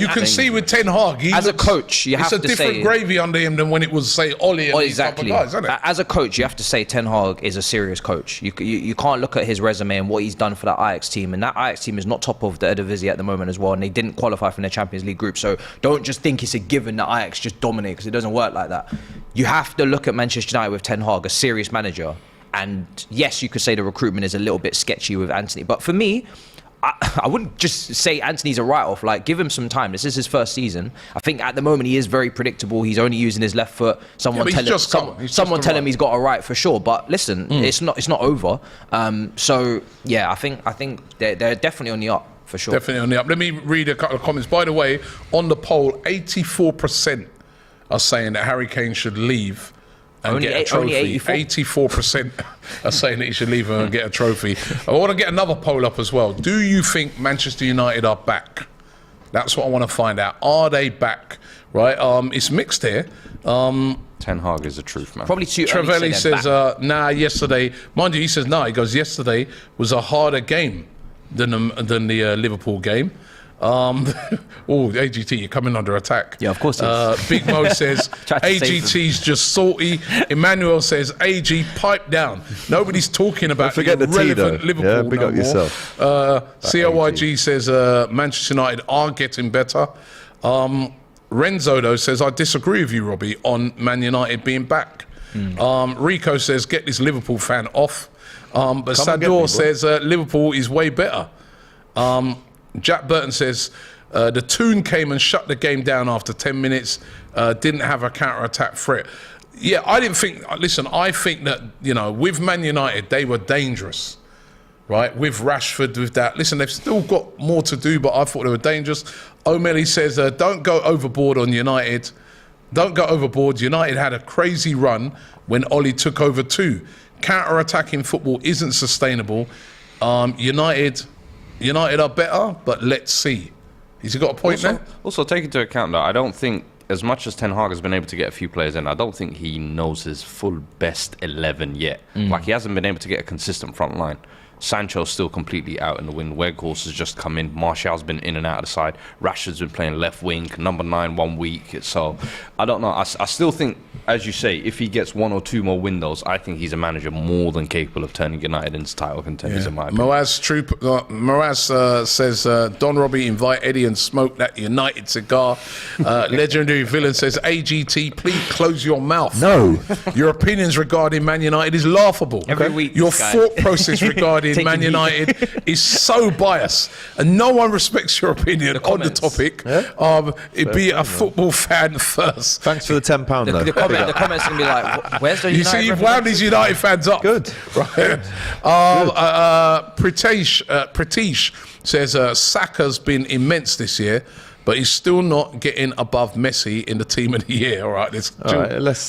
S1: can see with Ten Hag,
S4: as a coach, you have to say
S1: it's a different gravy under him than when it was, say, Ollie and these type of guys, isn't it?
S4: As a coach, you have to say Ten Hag is a serious coach. You can't look at his resume and what he's done for that Ajax team, and that Ajax team is not top of the Eredivisie at the moment as well, and they didn't qualify from their Champions League group. So don't just think it's a given that Ajax just dominate, because it doesn't work like that. You have to look at Manchester United with Ten Hag, a serious manager. And yes, you could say the recruitment is a little bit sketchy with Anthony. But for me, I wouldn't just say Anthony's a write-off. Like, give him some time. This is his first season. I think at the moment he is very predictable. He's only using his left foot. Someone tell him he's got a right for sure. But listen, it's not over. So yeah, I think they're definitely on the up for sure.
S1: Definitely on the up. Let me read a couple of comments. By the way, on the poll, 84% are saying that Harry Kane should leave and
S4: Only
S1: get a
S4: eight- only
S1: trophy.
S4: 84?
S1: 84% are saying that he should leave and get a trophy. I want to get another poll up as well. Do you think Manchester United are back? That's what I want to find out. Are they back? Right? It's mixed here.
S3: Ten Hag is the truth, man.
S4: Probably too early to
S1: Travelli
S4: say they're
S1: says,
S4: back.
S1: nah, yesterday, mind you, he says, nah, he goes, yesterday was a harder game than the Liverpool game. AGT, you're coming under attack.
S4: Yeah, of course it is.
S1: Big Mo says,
S4: Tried to save
S1: AGT's just salty. Emmanuel says, AG, pipe down. Nobody's talking about
S2: Don't forget the T,
S1: irrelevant
S2: though.
S1: Liverpool
S2: Yeah, big
S1: no
S2: up
S1: more.
S2: yourself.
S1: COYG says, Manchester United are getting better. Renzo, though, says, I disagree with you, Robbie, on Man United being back. Rico says, get this Liverpool fan off. But
S2: Come and get me,
S1: Sador
S2: boy.
S1: says, Liverpool is way better. Jack Burton says, the Toon came and shut the game down after 10 minutes, didn't have a counter-attack threat. Yeah, I didn't think, listen, I think that, with Man United, they were dangerous. Right, with Rashford, with that. Listen, they've still got more to do, but I thought they were dangerous. O'Malley says, don't go overboard on United. Don't go overboard. United had a crazy run when Ollie took over too. Counter-attacking football isn't sustainable. United are better, but let's see. He's got a point there?
S3: Also, take into account that I don't think, as much as Ten Hag has been able to get a few players in, I don't think he knows his full best 11 yet. Like, he hasn't been able to get a consistent front line. Sancho's still completely out in the wind. Weghorst has just come in. Martial's been in and out of the side. Rashford's been playing left wing, number 9 1 week. So, I don't know. I still think, as you say, if he gets 1 or 2 more windows, I think he's a manager more than capable of turning United into title contenders, in my opinion.
S1: Moaz says, Don Robbie, invite Eddie and smoke that United cigar. Legendary Villain says, AGT, please close your mouth.
S2: No.
S1: Your opinions regarding Man United is laughable.
S4: Every week,
S1: Your
S4: this guy.
S1: thought process regarding
S4: Taking
S1: Man
S4: heat.
S1: United is so biased, and no one respects your opinion on the
S4: comments.
S1: topic. Be a football fan first.
S2: Thanks for the £10 though.
S4: The comments going to be like, where's the
S1: You
S4: United
S1: see, you've
S4: representative?
S1: wound these United fans up.
S2: Good.
S1: Right. Pratish says Saka's been immense this year, but he's still not getting above Messi in the team of the year. All right,
S2: let's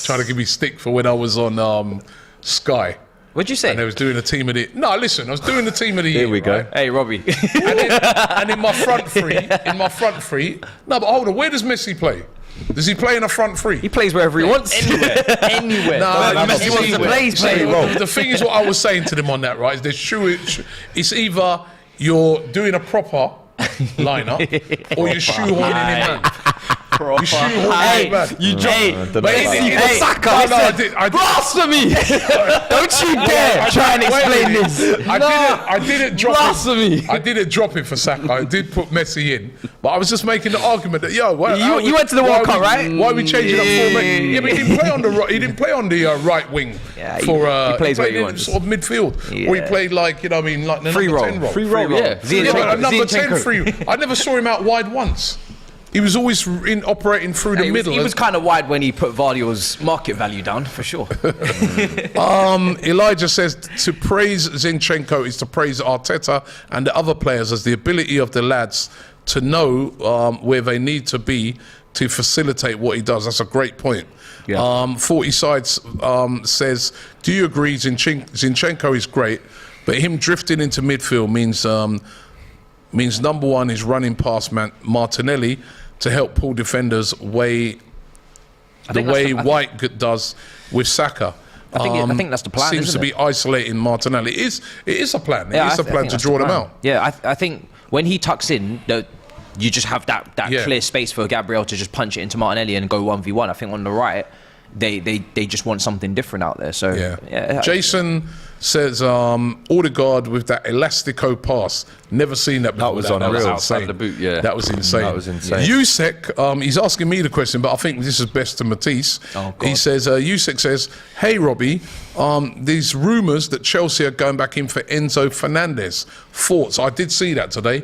S1: trying to give me stick for when I was on Sky.
S4: What'd you say?
S1: And I was doing the team of the... No, listen, I was doing the team of the year.
S2: Here we go.
S1: right?
S4: Hey, Robbie.
S1: And in my front three... No, but hold on, where does Messi play? Does he play in a front three?
S4: He plays wherever he wants. Anywhere.
S1: No,
S4: Messi wants to play, he's playing.
S1: The thing is, what I was saying to them on that, right, is it's either you're doing a proper lineup or you're shoehorning him in. You shoehorning him in.
S4: You
S1: Hey,
S4: Saka,
S1: I
S4: blasphemy! Don't you dare try and explain this.
S1: I didn't drop
S4: Blasphemy.
S1: it. I didn't drop it for Saka. I did put Messi in, but I was just making the argument that
S4: You went to the World Cup, right?
S1: Why are we changing up format? Yeah, but he didn't play on the right. He didn't play on the right wing.
S4: Yeah,
S1: he
S4: plays where
S1: played
S4: he
S1: in
S4: wants.
S1: sort of midfield, or he played like like the
S4: Free
S1: number
S4: roll.
S1: 10 role.
S4: Free roll, yeah.
S1: Yeah, but a number 10
S4: Zinchenko.
S1: free. I never saw him out wide once. He was always operating through the middle.
S4: He was kind of wide when he put Vardio's market value down, for sure.
S1: Elijah says to praise Zinchenko is to praise Arteta and the other players as the ability of the lads to know where they need to be to facilitate what he does. That's a great point.
S4: Yeah.
S1: 40 Sides says, do you agree Zinchenko is great, but him drifting into midfield means number one is running past Martinelli to help pull defenders White does with Saka.
S4: I think that's the plan.
S1: Seems
S4: isn't
S1: to
S4: it?
S1: be isolating Martinelli. It is a plan.
S4: Yeah,
S1: It is a
S4: I
S1: plan
S4: think
S1: to
S4: that's
S1: draw
S4: the
S1: them
S4: plan.
S1: out.
S4: Yeah, I think when he tucks in, you just have that
S1: Yeah.
S4: clear space for Gabriel to just punch it into Martinelli and go 1v1. I think on the right, they just want something different out there. So
S1: Yeah. Jason says Odegaard with that elastico pass. Never seen that before.
S2: was
S1: That
S2: unreal.
S1: was
S3: Outside
S1: insane.
S3: the boot, yeah.
S1: That was insane.
S2: That was insane.
S1: Yusek, he's asking me the question, but I think this is best to Matisse.
S4: Oh, God.
S1: He says, Yusek says, hey, Robbie, these rumours that Chelsea are going back in for Enzo Fernandez. Thoughts? I did see that today.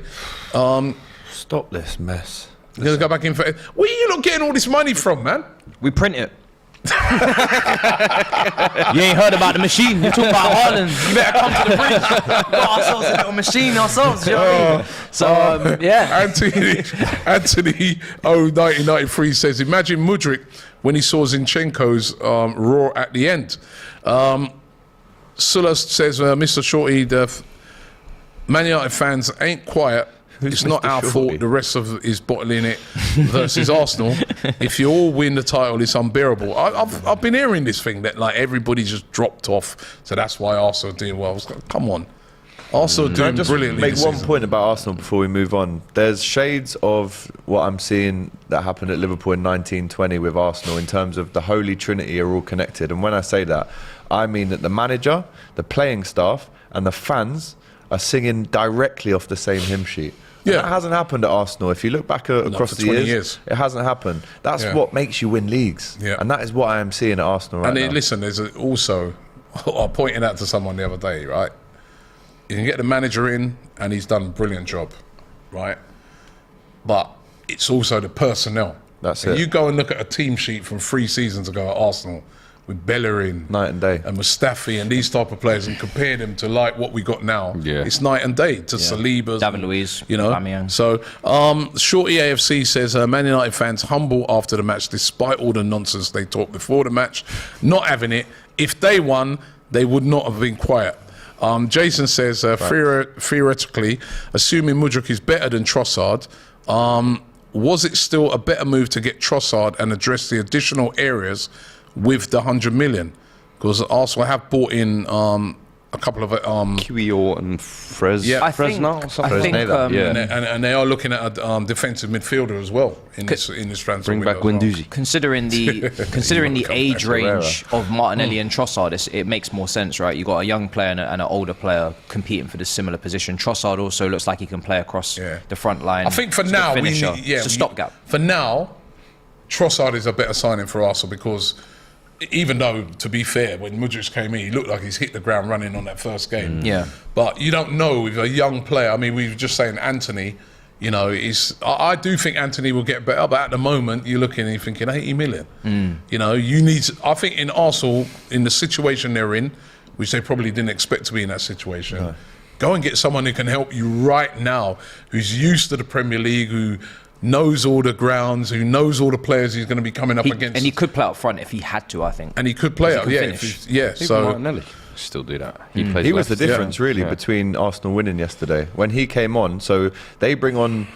S2: Stop this mess.
S1: You're going to go back in for... Where are you not getting all this money from, man?
S4: we print it. You ain't heard about the machine. You're talking about Haaland. You better come to the bridge. We got ourselves a little machine ourselves. You know what I mean? So yeah.
S1: Anthony 1993 says, imagine Mudryk when he saw Zinchenko's roar at the end. Sulla says, Mr. Shorty, the Man United fans ain't quiet. It's not our fault. The rest of is bottling it versus Arsenal. If you all win the title, it's unbearable. I've been hearing this thing that like everybody just dropped off, so that's why Arsenal are doing well. Come on, Arsenal are doing brilliantly.
S2: Make
S1: this
S2: one
S1: season.
S2: point about Arsenal before we move on. There's shades of what I'm seeing that happened at Liverpool in 1920 with Arsenal in terms of the Holy Trinity are all connected. And when I say that, I mean that the manager, the playing staff, and the fans are singing directly off the same hymn sheet. Yeah. That hasn't happened at Arsenal. If you look back across the years, it hasn't happened. That's what makes you win leagues. Yeah. And that is what I am seeing at Arsenal right now.
S1: Listen, there's also, I pointed out to someone the other day, right? You can get the manager in and he's done a brilliant job, right? But it's also the personnel.
S2: That's it.
S1: You go and look at a team sheet from 3 seasons ago at Arsenal with Bellerin,
S2: night and day,
S1: and Mustafi and these type of players, and compare them to like what we got now. Yeah. It's night and day to Saliba,
S4: David Luiz,
S1: you know.
S4: Aubameyang.
S1: So Shorty AFC says Man United fans humble after the match despite all the nonsense they talked before the match, not having it. If they won, they would not have been quiet. Jason says theoretically, assuming Mudryk is better than Trossard, was it still a better move to get Trossard and address the additional areas with the 100 million? Because Arsenal have bought in a couple of
S3: Kiwior and Fresnel.
S1: And they are looking at a defensive midfielder as well in this transfer.
S3: Bring back Guendouzi.
S4: Considering the age range of Martinelli and Trossard, it makes more sense, right? You got a young player and an older player competing for this similar position. Trossard also looks like he can play across the front line.
S1: I think for now,
S4: it's a stopgap.
S1: For now, Trossard is a better signing for Arsenal because, even though, to be fair, when Mudryk came in, he looked like he's hit the ground running on that first game.
S4: Yeah.
S1: But you don't know with a young player. I mean, we were just saying Anthony, you know, I do think Anthony will get better, but at the moment, you're looking and you're thinking 80 million. You know, I think in Arsenal, in the situation they're in, which they probably didn't expect to be in that situation, go and get someone who can help you right now, who's used to the Premier League, who knows all the grounds, who knows all the players he's going to be coming up against.
S4: And he could play up front if he had to, I think.
S1: And he could play up, So
S3: Martinelli still do that.
S2: He was the difference, really, between Arsenal winning yesterday. When he came on, so they bring on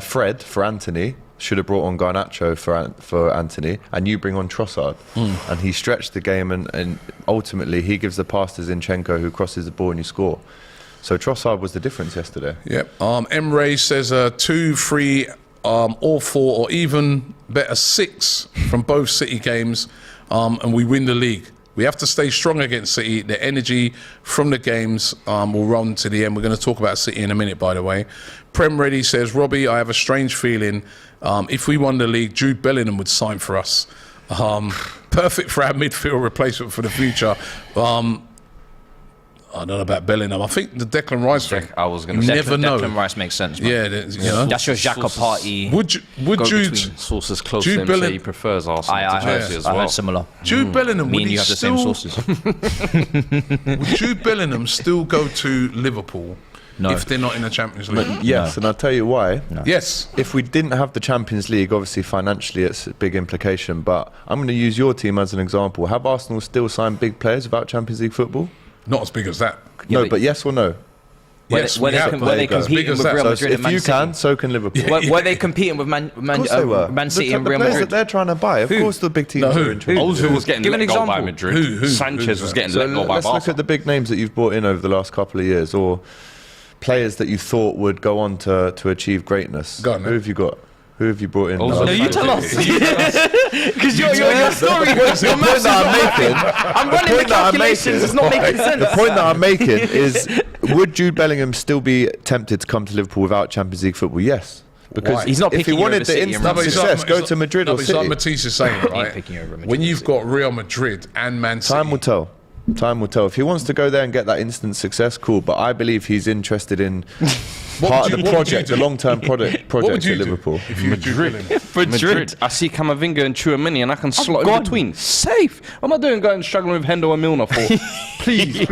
S2: Fred for Anthony, should have brought on Garnacho for Anthony, and you bring on Trossard. And he stretched the game, and ultimately he gives the pass to Zinchenko, who crosses the ball and you score. So Trossard was the difference yesterday.
S1: Yep. Emre says 2, 3, or 4, or even better 6 from both City games, and we win the league. We have to stay strong against City. The energy from the games will run to the end. We're going to talk about City in a minute, by the way. Prem Reddy says, Robbie, I have a strange feeling if we won the league, Jude Bellingham would sign for us. Perfect for our midfield replacement for the future. I don't know about Bellingham. I think the Declan Rice thing.
S3: I was going to say
S1: never know.
S4: Declan Rice makes sense. Man.
S1: Yeah, you know.
S4: That's your Xhaka party.
S1: Would Jude
S3: sources close to him say he prefers Arsenal to Chelsea as well?
S4: I heard similar.
S1: Jude Bellingham.
S4: Me and you have the same sources.
S1: Would Jude Bellingham still go to Liverpool if they're not in the Champions League?
S2: Yes, and I'll tell you why.
S1: No. Yes.
S2: If we didn't have the Champions League, obviously financially it's a big implication, but I'm going to use your team as an example. Have Arsenal still signed big players without Champions League football?
S1: Not as big as that.
S2: No, but yes or no?
S1: Yes,
S4: were they competing with Real Madrid and Man City?
S2: If you can, so can Liverpool.
S4: Were they competing with Man City and Real
S2: Madrid?
S4: That
S2: they're trying to buy. Of course the big teams are interested.
S3: Ozil was getting let go by Madrid. Sanchez was getting let go by Barca.
S2: Let's look at the big names that you've brought in over the last couple of years, or players that you thought would go on to achieve greatness.
S1: Go on,
S2: who have you got? Who have you brought in?
S4: No, you tell us. Because your story, your maths I'm running the calculations. It's not making sense.
S2: The point that I'm making is, would Jude Bellingham still be tempted to come to Liverpool without Champions League football? Yes. Because
S4: he's not
S2: if he wanted the instant success, go to Madrid or City.
S1: Like Matisse is saying, right? When you've got Real Madrid and Man City.
S2: Time will tell. Time will tell. If he wants to go there and get that instant success, cool. But I believe he's interested in part of the project, the long-term project
S1: What would
S2: at
S1: you do
S2: Liverpool.
S1: if you Jude Bellingham?
S3: Madrid. I see Camavinga and Tchouaméni and I can slot in between. Safe. I'm not doing going struggling with Hendo and Milner for. Please.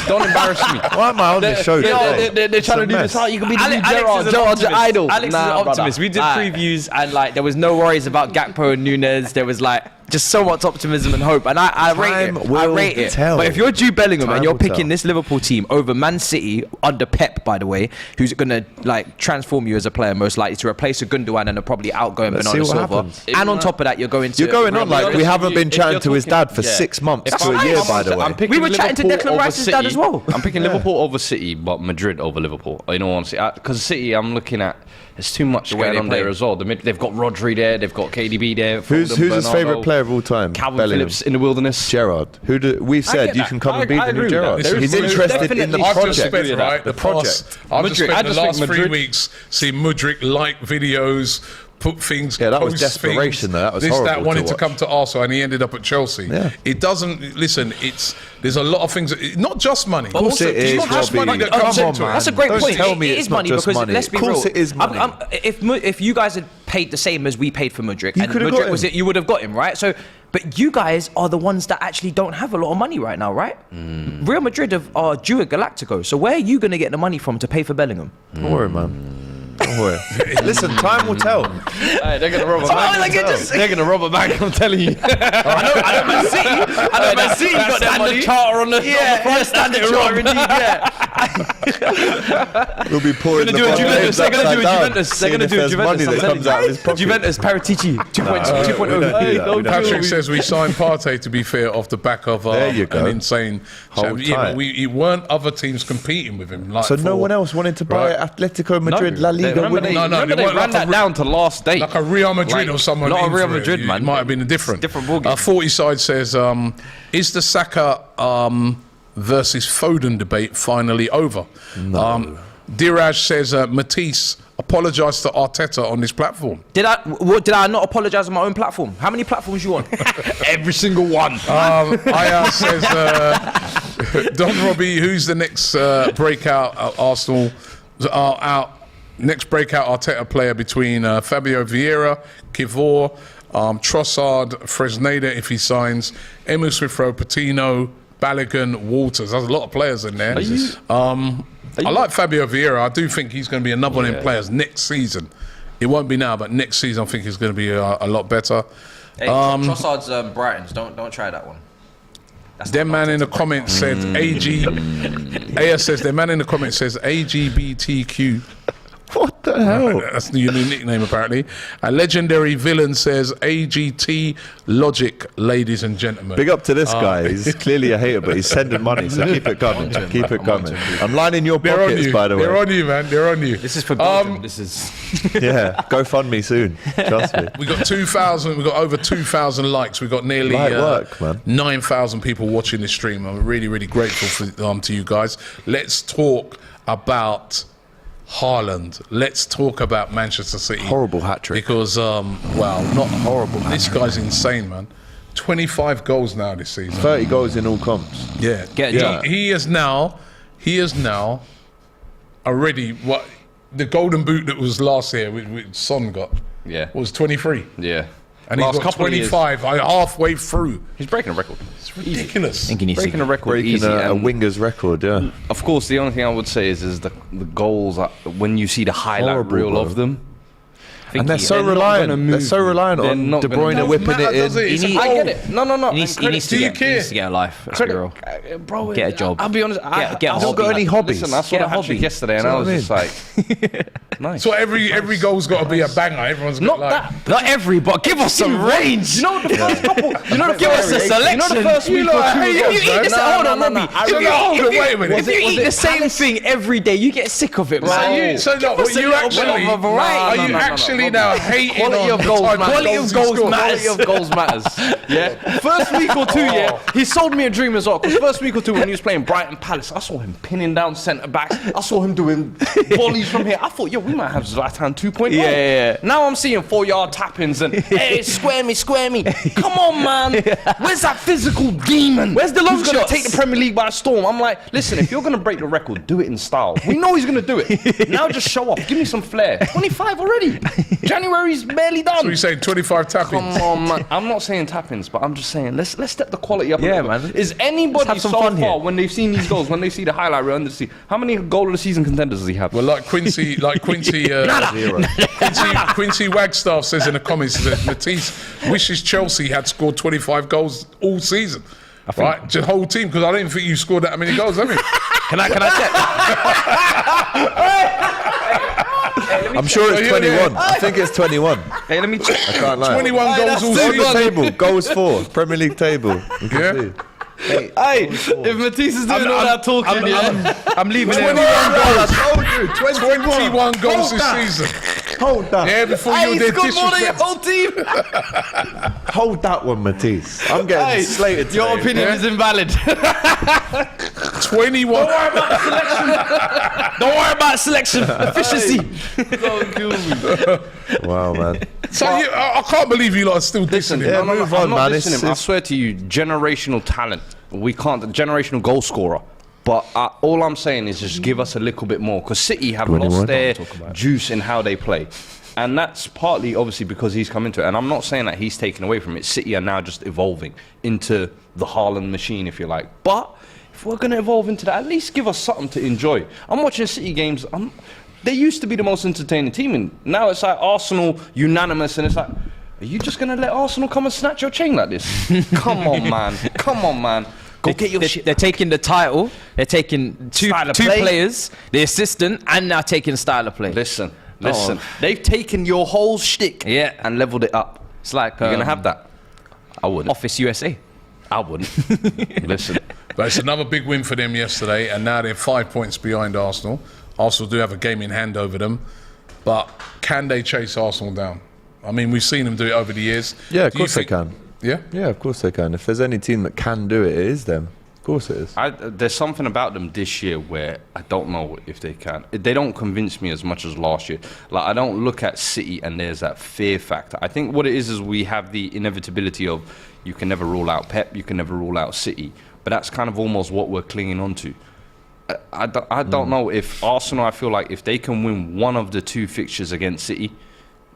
S3: Don't embarrass me.
S2: Why am I on this show today?
S3: They're trying to do this. You can be the new Gerrard. Gerard's your idol.
S4: Alex is an optimist. We did previews and like there was no worries about Gakpo and Nunes. There was like just so much optimism and hope, and I rate it. But if you're Jude Bellingham and you're picking this Liverpool team over Man City under Pep, by the way, who's gonna like transform you as a player, most likely to replace a Gundogan and a probably outgoing Bernardo Silva, and on top of that, you're going on like
S2: we haven't been chatting to his dad for 6 months to a year, by the way.
S4: We were chatting to Declan Rice's dad as well.
S3: I'm picking Liverpool over City, but Madrid over Liverpool. You know what I'm saying? Because City, I'm looking at. There's too much going on there as well. They've got Rodri there. They've got KDB there.
S2: Who's his favourite player of all time?
S3: Calvin Phillips in the wilderness.
S2: Gerrard. We've said you can come and beat the new Gerrard. He's interested in the project.
S1: The project. I've just spent the last 3 weeks seeing Mudryk videos. Put things.
S2: Yeah, that was desperation. That was horrible.
S1: That wanted to come to Arsenal, and he ended up at Chelsea.
S2: Yeah.
S1: It doesn't. Listen, there's a lot of things. Not just money.
S2: Of course it is.
S1: It's not just money that comes into it.
S4: That's a great point.
S2: Tell me
S4: it is money because let's be real.
S2: Of course it is money.
S4: If you guys had paid the same as we paid for Mudryk, and
S2: could have
S4: Mudryk
S2: got
S4: was it, you would have got him, right? So, but you guys are the ones that actually don't have a lot of money right now, right? Real Madrid are due a Galactico. So where are you going to get the money from to pay for Bellingham?
S2: Don't worry, man. Don't worry. Listen, time will tell.
S3: Hey, they're gonna rob a bank. They're gonna rob a bank. I'm telling you.
S4: I know Man City. I know Man City got their money.
S3: Charter on the
S4: Standard Charter indeed. Yeah.
S2: We'll be pouring the
S4: Juventus. They're gonna do
S2: Juventus.
S4: They're gonna do
S2: money that comes out of his pocket.
S4: Juventus Paratici 2.0.
S1: Patrick says we signed Partey, to be fair, off the back of an insane. We weren't other teams competing with him. Like
S2: so no one else wanted to buy Atletico Madrid, La Liga.
S3: Remember they ran that down to last day.
S1: Like a Real Madrid or someone.
S3: Not a Real Madrid, man.
S1: It might have been a different
S4: ballgame.
S1: 40 side says, is the Saka versus Foden debate finally over?
S2: No.
S1: Diraj says, Matisse apologised to Arteta on this platform.
S4: Did I not apologise on my own platform? How many platforms you on?
S3: Every single one.
S1: Aya says, Don Robbie, who's the next breakout Arsenal? Next breakout Arteta player between Fabio Vieira, Kivor, Trossard, Fresneda if he signs, Emu Smith-Rowe, Patino, Balogun, Walters. There's a lot of players in there. I like Fabio Vieira. I do think he's going to be another one of them players next season. It won't be now, but next season I think he's going to be a lot better.
S4: Hey, Trossard's Brightons. Don't try that one.
S1: Their man in the comments said AS says their man in the comments says AGBTQ.
S2: What the hell?
S1: That's the new nickname apparently. A legendary villain says AGT Logic, ladies and gentlemen.
S2: Big up to this guy. He's clearly a hater, but he's sending money, so keep it coming. Keep it coming. I'm lining your pockets, by the way.
S1: They're on you, man. They're on you.
S4: This is for Belgium. This is
S2: go fund me soon. Trust me.
S1: We got 2,000. We got over 2,000 likes. We got nearly 9,000 people watching this stream. I'm really, really grateful to you guys. Let's talk about Haaland. Let's talk about Manchester City.
S2: Horrible hat-trick.
S1: Because, not horrible. This guy's insane, man. 25 goals now this season.
S2: 30 goals in all comps.
S1: Yeah. He is now already what the golden boot that was last year, which Son got.
S3: Yeah.
S1: Was 23.
S3: Yeah.
S1: And he's got 25 halfway through.
S3: He's breaking a record.
S1: It's ridiculous.
S3: Breaking a record
S2: breaking
S3: easy.
S2: a winger's record, yeah.
S3: Of course, the only thing I would say is the goals, when you see the highlight reel of them.
S2: And they're so reliant. They're so reliant on De Bruyne whipping it in.
S3: I get it. No.
S4: He needs to get a life.
S3: Bro,
S4: get a job.
S3: I'll be honest.
S4: Get a
S2: I've not got any hobbies.
S3: Listen, I saw the hat-trick yesterday, and I was just like, nice.
S1: So every goal's got to be a banger. Everyone's got
S4: not every, but give us some range.
S3: You know the first couple.
S4: Give us a selection.
S3: You know the first week or two.
S4: You eat this. Hold on, Robbie.
S1: Wait a minute.
S4: If you eat the same thing every day, you get sick of it, man.
S1: So, what you actually? Are you actually really now hating
S3: Quality
S1: on
S3: of goals, man.
S1: Quality of goals
S3: Quality of goals matters. Yeah. First week or two, yeah, he sold me a dream as well. Because first week or two when he was playing Brighton Palace, I saw him pinning down centre backs. I saw him doing volleys from here. I thought, yo, we might have Zlatan 2.0.
S4: Yeah.
S3: Now I'm seeing 4-yard tap-ins and hey, square me. Come on, man. Where's that physical demon?
S4: Where's the long
S3: who's gonna
S4: shots?
S3: take the Premier League by storm? I'm like, listen, if you're gonna break the record, do it in style. We know he's gonna do it. Now just show off. Give me some flair. 25 already. January's barely done.
S1: So you're saying 25 tap-ins?
S3: Come on, man. I'm not saying tap-ins, but I'm just saying let's step the quality up.
S4: Yeah,
S3: a little bit.
S4: man.
S3: Is anybody
S4: have
S3: so
S4: some
S3: far
S4: fun here.
S3: when they've seen these goals, when they see the highlight reel, and they see how many goal of the season contenders does he have?
S1: Well, Quincy Wagstaff says in the comments that Matisse wishes Chelsea had scored 25 goals all season. Right, the whole team, because I don't think you scored that many goals, have you?
S4: Can I check?
S2: I'm sure it's 21. I think it's 21.
S3: Hey, let me check.
S2: I can't lie.
S1: 21 goals all
S2: Look at the
S1: season.
S2: table. Goals for Premier League table. You can
S1: Yeah.
S2: see.
S3: Hey, if Matisse is doing all that talking,
S4: I'm leaving
S1: 21
S4: it.
S1: goals. 21 goals this season.
S2: Hold that.
S1: Yeah, before
S3: Hey,
S1: you
S3: he
S1: did
S3: scored more than your
S1: disrespect.
S3: whole team.
S2: Hold that one, Matisse. I'm getting slated today.
S3: Your opinion is invalid.
S1: 21.
S4: Don't worry about selection. Efficiency.
S3: Don't kill me.
S2: Wow, man.
S1: So I can't believe you lot are still
S3: Listen,
S1: dissing him.
S2: move
S3: I'm
S2: on,
S3: not
S2: man.
S3: dissing him. I swear to you, generational talent. We can't, generational goal scorer. But all I'm saying is just give us a little bit more. Because City have lost their juice in how they play. And that's partly, obviously, because he's come into it. And I'm not saying that he's taken away from it. City are now just evolving into the Haaland machine, if you like. But if we're going to evolve into that, at least give us something to enjoy. I'm watching City games. They used to be the most entertaining team. And now it's like Arsenal unanimous. And it's like, are you just going to let Arsenal come and snatch your chain like this? Come on, man. Come on, man. Go get your shit.
S4: They're taking the title. They're taking two
S3: play.
S4: players, the assistant, and now taking style of play.
S3: Listen. They've taken your whole shtick and leveled it up.
S4: It's like
S3: You're gonna have that. I wouldn't.
S4: Office USA.
S3: I wouldn't. Listen.
S1: But it's another big win for them yesterday, and now they're 5 points behind Arsenal. Arsenal do have a game in hand over them, but can they chase Arsenal down? I mean, we've seen them do it over the years.
S2: Yeah, of course they can.
S1: Yeah?
S2: Yeah, of course they can. If there's any team that can do it, it is them. Of course it is.
S3: There's something about them this year where I don't know if they can. They don't convince me as much as last year. Like, I don't look at City and there's that fear factor. I think what it is we have the inevitability of you can never rule out Pep, you can never rule out City. But that's kind of almost what we're clinging on to. I don't know if Arsenal, I feel like if they can win one of the two fixtures against City,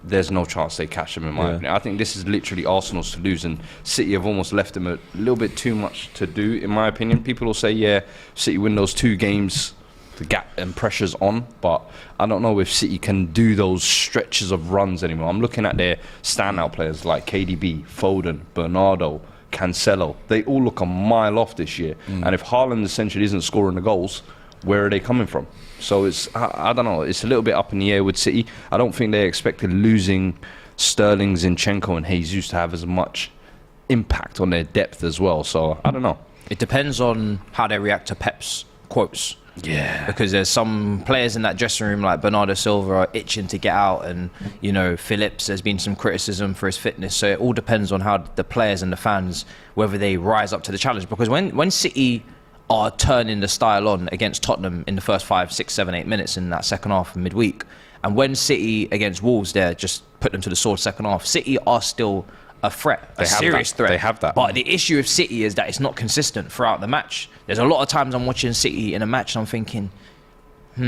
S3: there's no chance they catch them, in my opinion. I think this is literally Arsenal's to lose, and City have almost left them a little bit too much to do, in my opinion. People will say, yeah, City win those 2 games, the gap and pressure's on, but I don't know if City can do those stretches of runs anymore. I'm looking at their standout players like KDB, Foden, Bernardo, Cancelo. They all look a mile off this year, and if Haaland essentially isn't scoring the goals, where are they coming from? So it's, I don't know, it's a little bit up in the air with City. I don't think they expected losing Sterling, Zinchenko and Jesus to have as much impact on their depth as well. So I don't know.
S4: It depends on how they react to Pep's quotes.
S3: Yeah.
S4: Because there's some players in that dressing room like Bernardo Silva are itching to get out, and you know Phillips, there's been some criticism for his fitness. So it all depends on how the players and the fans, whether they rise up to the challenge. Because when City are turning the style on against Tottenham in the first 5, 6, 7, 8 minutes in that second half midweek, and when City against Wolves there just put them to the sword second half, City are still a threat, a serious threat.
S3: They have that.
S4: But the issue with City is that it's not consistent throughout the match. There's a lot of times I'm watching City in a match and I'm thinking,
S1: Do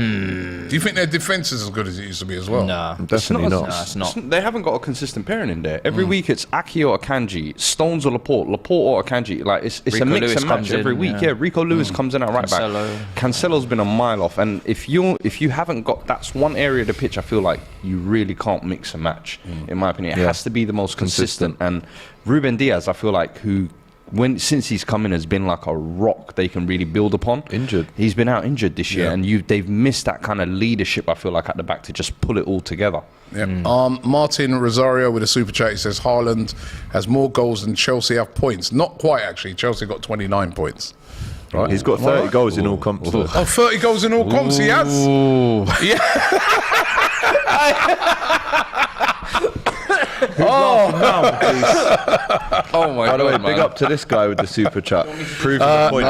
S1: you think their defence is as good as it used to be as well?
S4: nah.
S2: Definitely not.
S4: Nah, it's not.
S3: They haven't got a consistent pairing in there. Every week it's Aki or Akanji, Stones or Laporte or Akanji. Like it's
S4: Rico
S3: a mix
S4: Lewis
S3: and match
S4: comes in,
S3: every week.
S4: yeah.
S3: Yeah, Rico Lewis comes in at right
S4: Cancelo.
S3: back. Cancelo's been a mile off, and if you haven't got, that's one area of the pitch I feel like you really can't mix and match. In my opinion, it has to be the most consistent. And Ruben Diaz, I feel like since he's come in, has been like a rock they can really build upon.
S2: Injured.
S3: He's been out injured this year,
S1: Yeah.
S3: and they've missed that kind of leadership, I feel like, at the back to just pull it all together.
S1: Yep. Martin Rosario with a super chat. He says Haaland has more goals than Chelsea have points. Not quite, actually. Chelsea got 29 points. Right.
S2: He's got 30 goals in all comps. though.
S1: Oh, 30 goals in all comps he has. Yeah.
S4: Oh my
S2: By the way,
S4: god,
S2: big
S4: man.
S2: up to this guy with the super chat. Proving the point.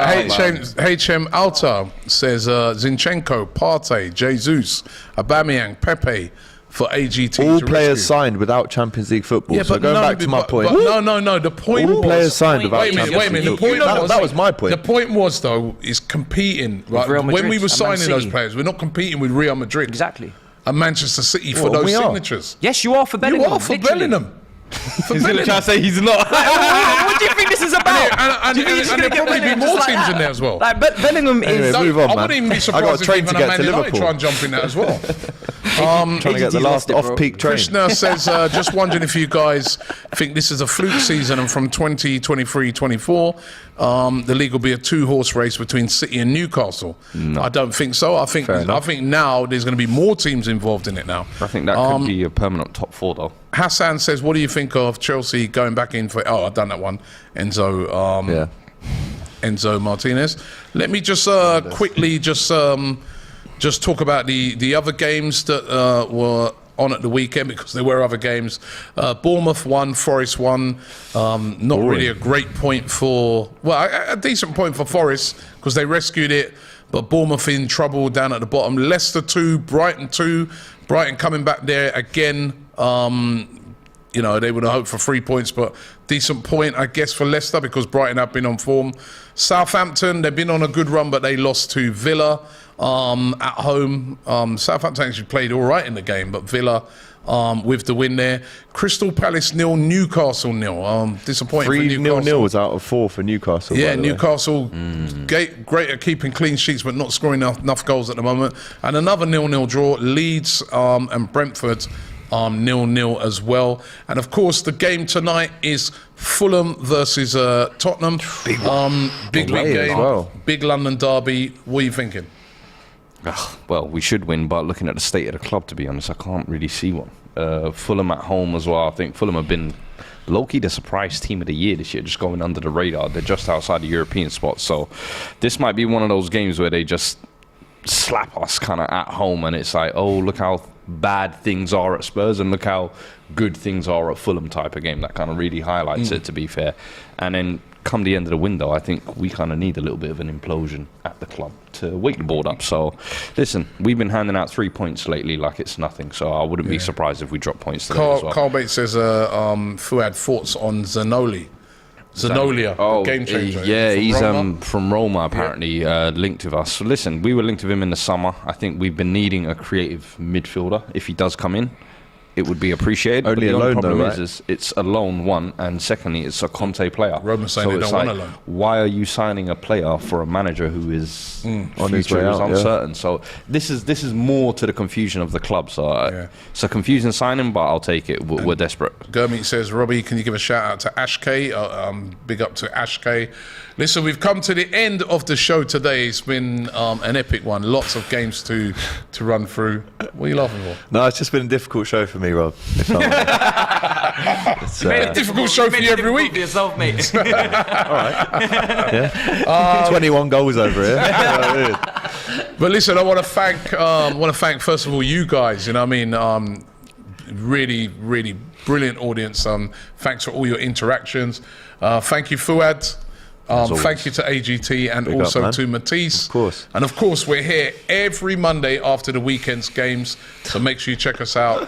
S1: HM Alta says Zinchenko, Partey, Jesus, Aubameyang, Pepe for AGT.
S2: All
S1: to
S2: players
S1: rescue.
S2: signed without Champions League football. So going back to my point.
S1: No. The point
S2: All
S1: was,
S2: players signed without
S1: Wait a
S2: Champions
S1: minute. The
S2: League
S1: point
S2: football.
S1: was,
S2: That was my point.
S1: The point was though is competing. Right?
S4: Real
S1: When
S4: Madrid
S1: we were
S4: and Man
S1: signing those
S4: City.
S1: players, we're not competing with Real Madrid
S4: Exactly.
S1: and Manchester City for
S2: Well,
S1: those
S2: we are.
S1: signatures.
S4: Yes, you are for Bellingham.
S1: You are for
S4: literally.
S1: Bellingham. For
S3: He's
S1: Bellingham.
S3: trying to say he's not.
S4: What do you think this is about?
S1: And
S4: Do you think he's
S1: there'll
S4: gonna get
S1: probably be
S4: Bellingham
S1: more
S4: just like
S1: teams
S4: that?
S1: in there as well.
S4: Like, but Bellingham
S2: Anyway,
S4: is.
S2: move on,
S1: I
S2: man.
S1: wouldn't even be
S2: I got
S1: surprised
S2: a
S1: if
S2: train
S1: even
S2: to
S1: a
S2: get
S1: Man
S2: to
S1: United
S2: Liverpool.
S1: try and jump in that as well.
S2: Trying to get the
S4: AGT
S2: last
S4: lost it, bro.
S2: off-peak train.
S1: Krishna says, just wondering if you guys think this is a fluke season and from 2023-24, the league will be a two-horse race between City and Newcastle. No. I don't think so. I think now there's going to be more teams involved in it now.
S3: I think that could be a permanent top 4 though.
S1: Hassan says, what do you think of Chelsea going back in for... Oh, I've done that one. Enzo Martinez. Let me just quickly just talk about the other games that were on at the weekend, because there were other games. Bournemouth won, Forest won. Not really a great point for... Well, a decent point for Forest, because they rescued it, but Bournemouth in trouble down at the bottom. Leicester 2, Brighton 2. Brighton coming back there again. You know, they would have hoped for 3 points, but decent point, I guess, for Leicester, because Brighton have been on form. Southampton, they've been on a good run, but they lost to Villa at home. Southampton actually played all right in the game, but Villa with the win there. Crystal Palace 0, Newcastle 0. Disappointing for Newcastle.
S2: 3-0 was out of 4 for Newcastle.
S1: Yeah,
S2: by the way.
S1: Newcastle, great at keeping clean sheets, but not scoring enough goals at the moment. And another 0-0 draw. Leeds and Brentford 0-0 as well. And of course, the game tonight is Fulham versus Tottenham. Big
S2: Away as
S1: game.
S2: well.
S1: Big London derby. What are you thinking?
S3: Well, we should win, but looking at the state of the club, to be honest, I can't really see one. Fulham at home as well. I think Fulham have been low-key the surprise team of the year this year, just going under the radar. They're just outside the European spot. So this might be one of those games where they just slap us kind of at home, and it's like, oh, look how bad things are at Spurs and look how good things are at Fulham type of game. That kind of really highlights it, to be fair. And then come the end of the window, I think we kind of need a little bit of an implosion at the club to wake the board up. So listen, we've been handing out 3 points lately like it's nothing, so I wouldn't be surprised if we drop points today as well.
S1: Carl Bates says Fuad thoughts on Zanolia, the game changer.
S3: Yeah,
S1: from
S3: he's
S1: Roma.
S3: from Roma apparently, linked with us. So listen, we were linked with him in the summer. I think we've been needing a creative midfielder. If he does come in, it would be appreciated.
S2: Only
S3: but the
S2: a loan,
S3: problem
S2: though,
S3: is,
S2: right?
S3: is it's a loan, one, and secondly, it's a Conte player.
S1: Roma saying they
S3: it's
S1: don't want a loan.
S3: Why are you signing a player for a manager who is
S2: On his
S3: future
S2: way
S3: is
S2: out, yeah.
S3: uncertain? So this is more to the confusion of the club. So it's a confusing signing, but I'll take it. We're desperate.
S1: Gurmeet says, Robbie, can you give a shout out to Ash K? Big up to Ash K. Listen, we've come to the end of the show today. It's been an epic one. Lots of games to run through. What are you laughing for?
S2: No, it's just been a difficult show for me, Rob. If I'm honest. It's,
S1: A difficult show for you every week.
S4: yourself, mate.
S2: 21 goals over here.
S1: But listen, I want to thank first of all you guys. You know what I mean? Really, really brilliant audience. Thanks for all your interactions. Thank you, Fuad. Thank you to AGT and
S2: Big up,
S1: also
S2: man.
S1: to Matisse.
S2: Of course.
S1: And of course, we're here every Monday after the weekend's games. So make sure you check us out.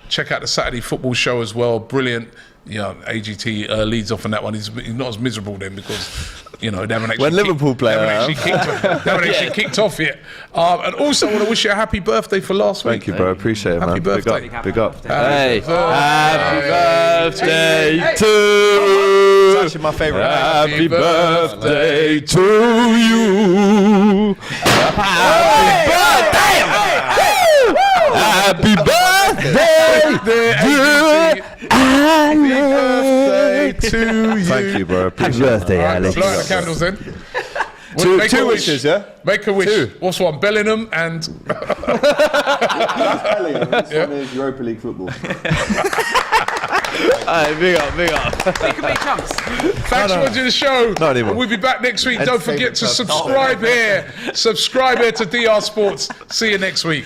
S1: Check out the Saturday football show as well. Brilliant. You know, AGT leads off on that one. He's not as miserable then because, you know, they haven't actually
S2: When Liverpool play,
S1: they haven't actually kicked off yet. And also, I want to wish you a happy birthday for last week.
S2: Thank you, bro. Appreciate it, man.
S1: Happy birthday.
S2: Big up.
S3: Hey,
S1: Happy
S3: birthday to
S2: It's actually my favourite.
S3: Happy birthday to you. Happy birthday! Happy birthday!
S1: Happy birthday to you.
S2: Thank you, bro. Appreciate it.
S7: birthday,
S1: All right,
S7: Alex.
S1: blow out the candles then.
S2: Two
S1: Make a wish.
S2: wishes, yeah?
S1: Make a wish. What's one? Bellingham and...
S2: Europa League football.
S3: Big up.
S4: We can make chumps.
S1: Thanks for watching the show.
S2: Not anymore.
S1: We'll be back next week. Don't forget to subscribe here. Subscribe here to DR Sports. See you next week.